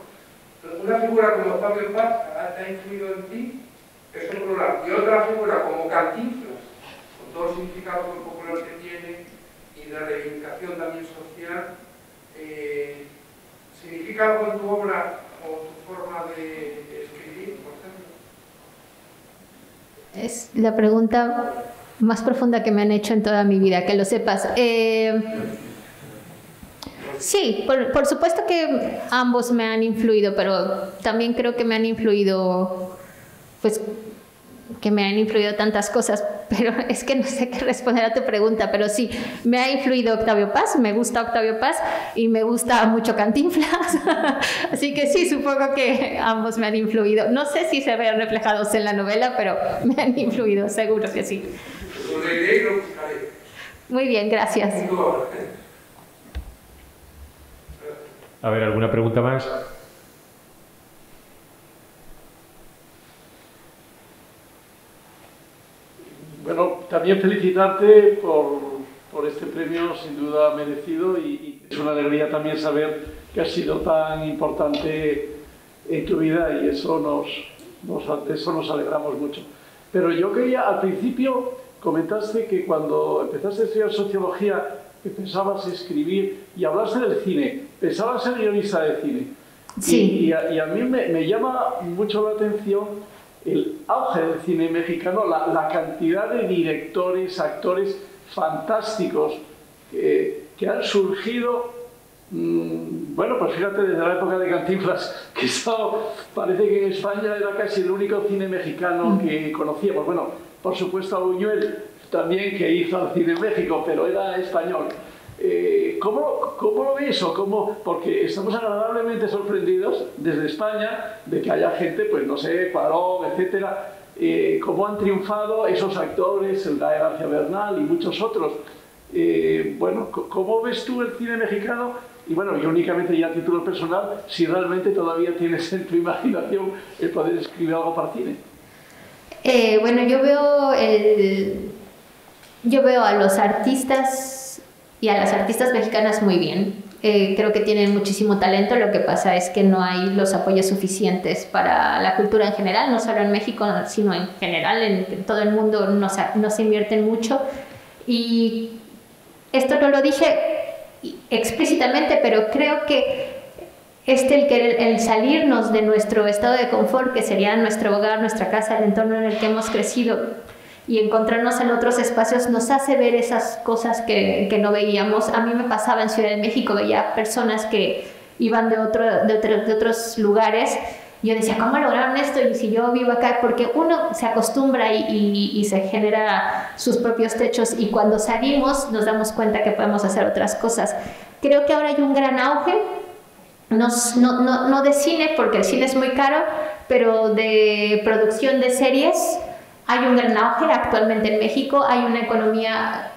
Una figura como Octavio Paz ha influido en ti, eso por un lado, y otra figura como Cantinflas, con todo el significado popular que tiene y la reivindicación también social, ¿significa algo en tu obra o tu forma de escribir, por ejemplo? Es la pregunta más profunda que me han hecho en toda mi vida, que lo sepas. Sí, por supuesto que ambos me han influido, pero también creo que me han influido, pues, que me han influido tantas cosas, pero es que no sé qué responder a tu pregunta, pero sí, me ha influido Octavio Paz, me gusta Octavio Paz y me gusta mucho Cantinflas, así que sí, supongo que ambos me han influido. No sé si se ven reflejados en la novela, pero me han influido, seguro que sí. Muy bien, gracias. A ver, ¿alguna pregunta más? Bueno, también felicitarte por este premio sin duda merecido y es una alegría también saber que ha sido tan importante en tu vida y eso nos alegramos mucho. Pero yo quería, al principio comentaste que cuando empezaste a estudiar sociología que pensabas escribir y hablaste del cine, pensabas ser guionista de cine. Sí. Y a mí me llama mucho la atención el auge del cine mexicano, la cantidad de directores, actores fantásticos que han surgido, bueno, pues fíjate, desde la época de Cantinflas, que parece que en España era casi el único cine mexicano que conocíamos. Bueno, por supuesto a Buñuel también, que hizo el cine en México, pero era español. ¿Cómo lo ves? Porque estamos agradablemente sorprendidos desde España de que haya gente, pues no sé, Cuarón, etcétera, cómo han triunfado esos actores, el Gael García Bernal y muchos otros. Bueno, ¿cómo ves tú el cine mexicano? Y bueno, y únicamente ya a título personal, si realmente todavía tienes en tu imaginación el poder escribir algo para cine. Bueno, yo veo a los artistas y a las artistas mexicanas muy bien. Creo que tienen muchísimo talento, lo que pasa es que no hay los apoyos suficientes para la cultura en general, no solo en México, sino en general, en todo el mundo no se invierten mucho. Y esto no lo dije explícitamente, pero creo que el salirnos de nuestro estado de confort, que sería nuestro hogar, nuestra casa, el entorno en el que hemos crecido, y encontrarnos en otros espacios nos hace ver esas cosas que no veíamos. A mí me pasaba en Ciudad de México, veía personas que iban de otros lugares. Yo decía, ¿cómo lograron esto? Y si yo vivo acá, porque uno se acostumbra y se genera sus propios techos, y cuando salimos nos damos cuenta que podemos hacer otras cosas. Creo que ahora hay un gran auge, no de cine, porque el cine es muy caro, pero de producción de series. Hay un gran auge actualmente en México, hay una economía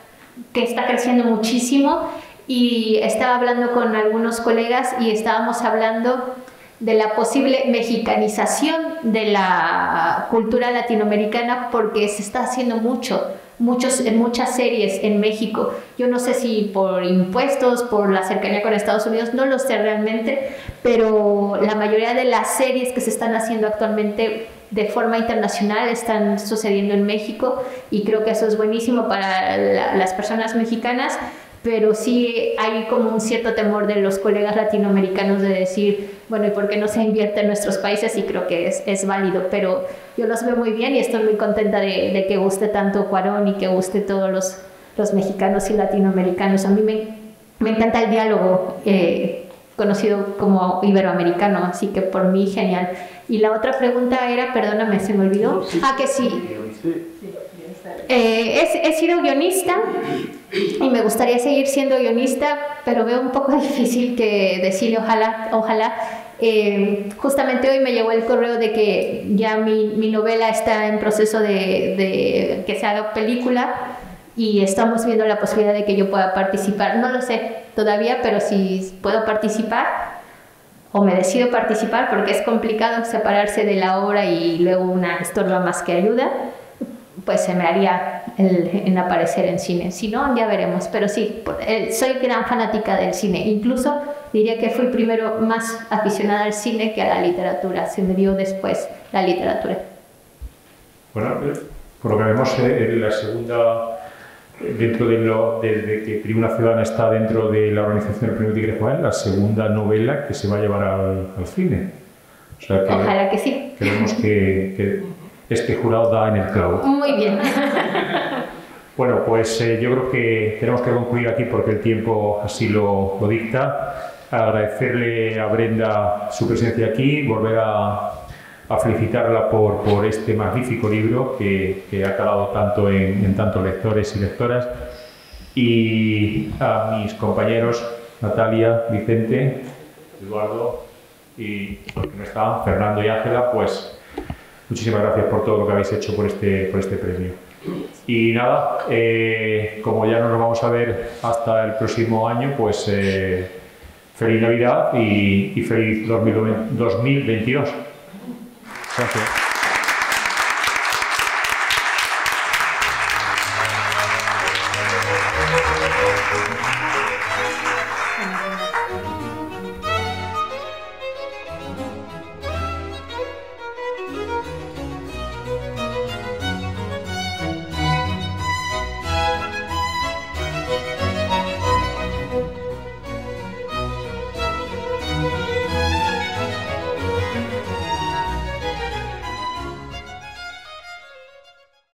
que está creciendo muchísimo, y estaba hablando con algunos colegas y estábamos hablando de la posible mexicanización de la cultura latinoamericana, porque se está haciendo muchas series en México. Yo no sé si por impuestos, por la cercanía con Estados Unidos, no lo sé realmente, pero la mayoría de las series que se están haciendo actualmente de forma internacional están sucediendo en México, y creo que eso es buenísimo para las personas mexicanas, pero sí hay como un cierto temor de los colegas latinoamericanos de decir, bueno, ¿y por qué no se invierte en nuestros países? Y creo que es válido, pero yo los veo muy bien y estoy muy contenta de que guste tanto Cuarón y que guste todos los mexicanos y latinoamericanos. A mí me encanta el diálogo, conocido como iberoamericano, así que por mí genial. Y la otra pregunta era, perdóname, se me olvidó. Que sí. He sido guionista y me gustaría seguir siendo guionista, pero veo un poco difícil que decirle ojalá. Justamente hoy me llegó el correo de que ya mi novela está en proceso de que se haga película, y estamos viendo la posibilidad de que yo pueda participar. No lo sé todavía, pero si puedo participar o me decido participar, porque es complicado separarse de la obra y luego una estorba más que ayuda, pues se me haría en aparecer en cine. Si no, ya veremos. Pero sí, soy gran fanática del cine. Incluso diría que fui primero más aficionada al cine que a la literatura. Se me dio después la literatura. Bueno, por lo que vemos, la segunda, dentro de que Tribuna Ciudadana está dentro de la organización del Premio Tigre Joven, la segunda novela que se va a llevar al cine. O sea que, ojalá que sí. Queremos que este jurado da en el clavo. Muy bien. Bueno, pues yo creo que tenemos que concluir aquí porque el tiempo así lo dicta. Agradecerle a Brenda su presencia aquí, volver a felicitarla por este magnífico libro que ha calado tanto en tantos lectores y lectoras. Y a mis compañeros Natalia, Vicente, Eduardo y los que no están, Fernando y Ángela, pues muchísimas gracias por todo lo que habéis hecho por este premio. Y nada, como ya no nos vamos a ver hasta el próximo año, pues feliz Navidad y feliz 2022. Gracias. Bueno,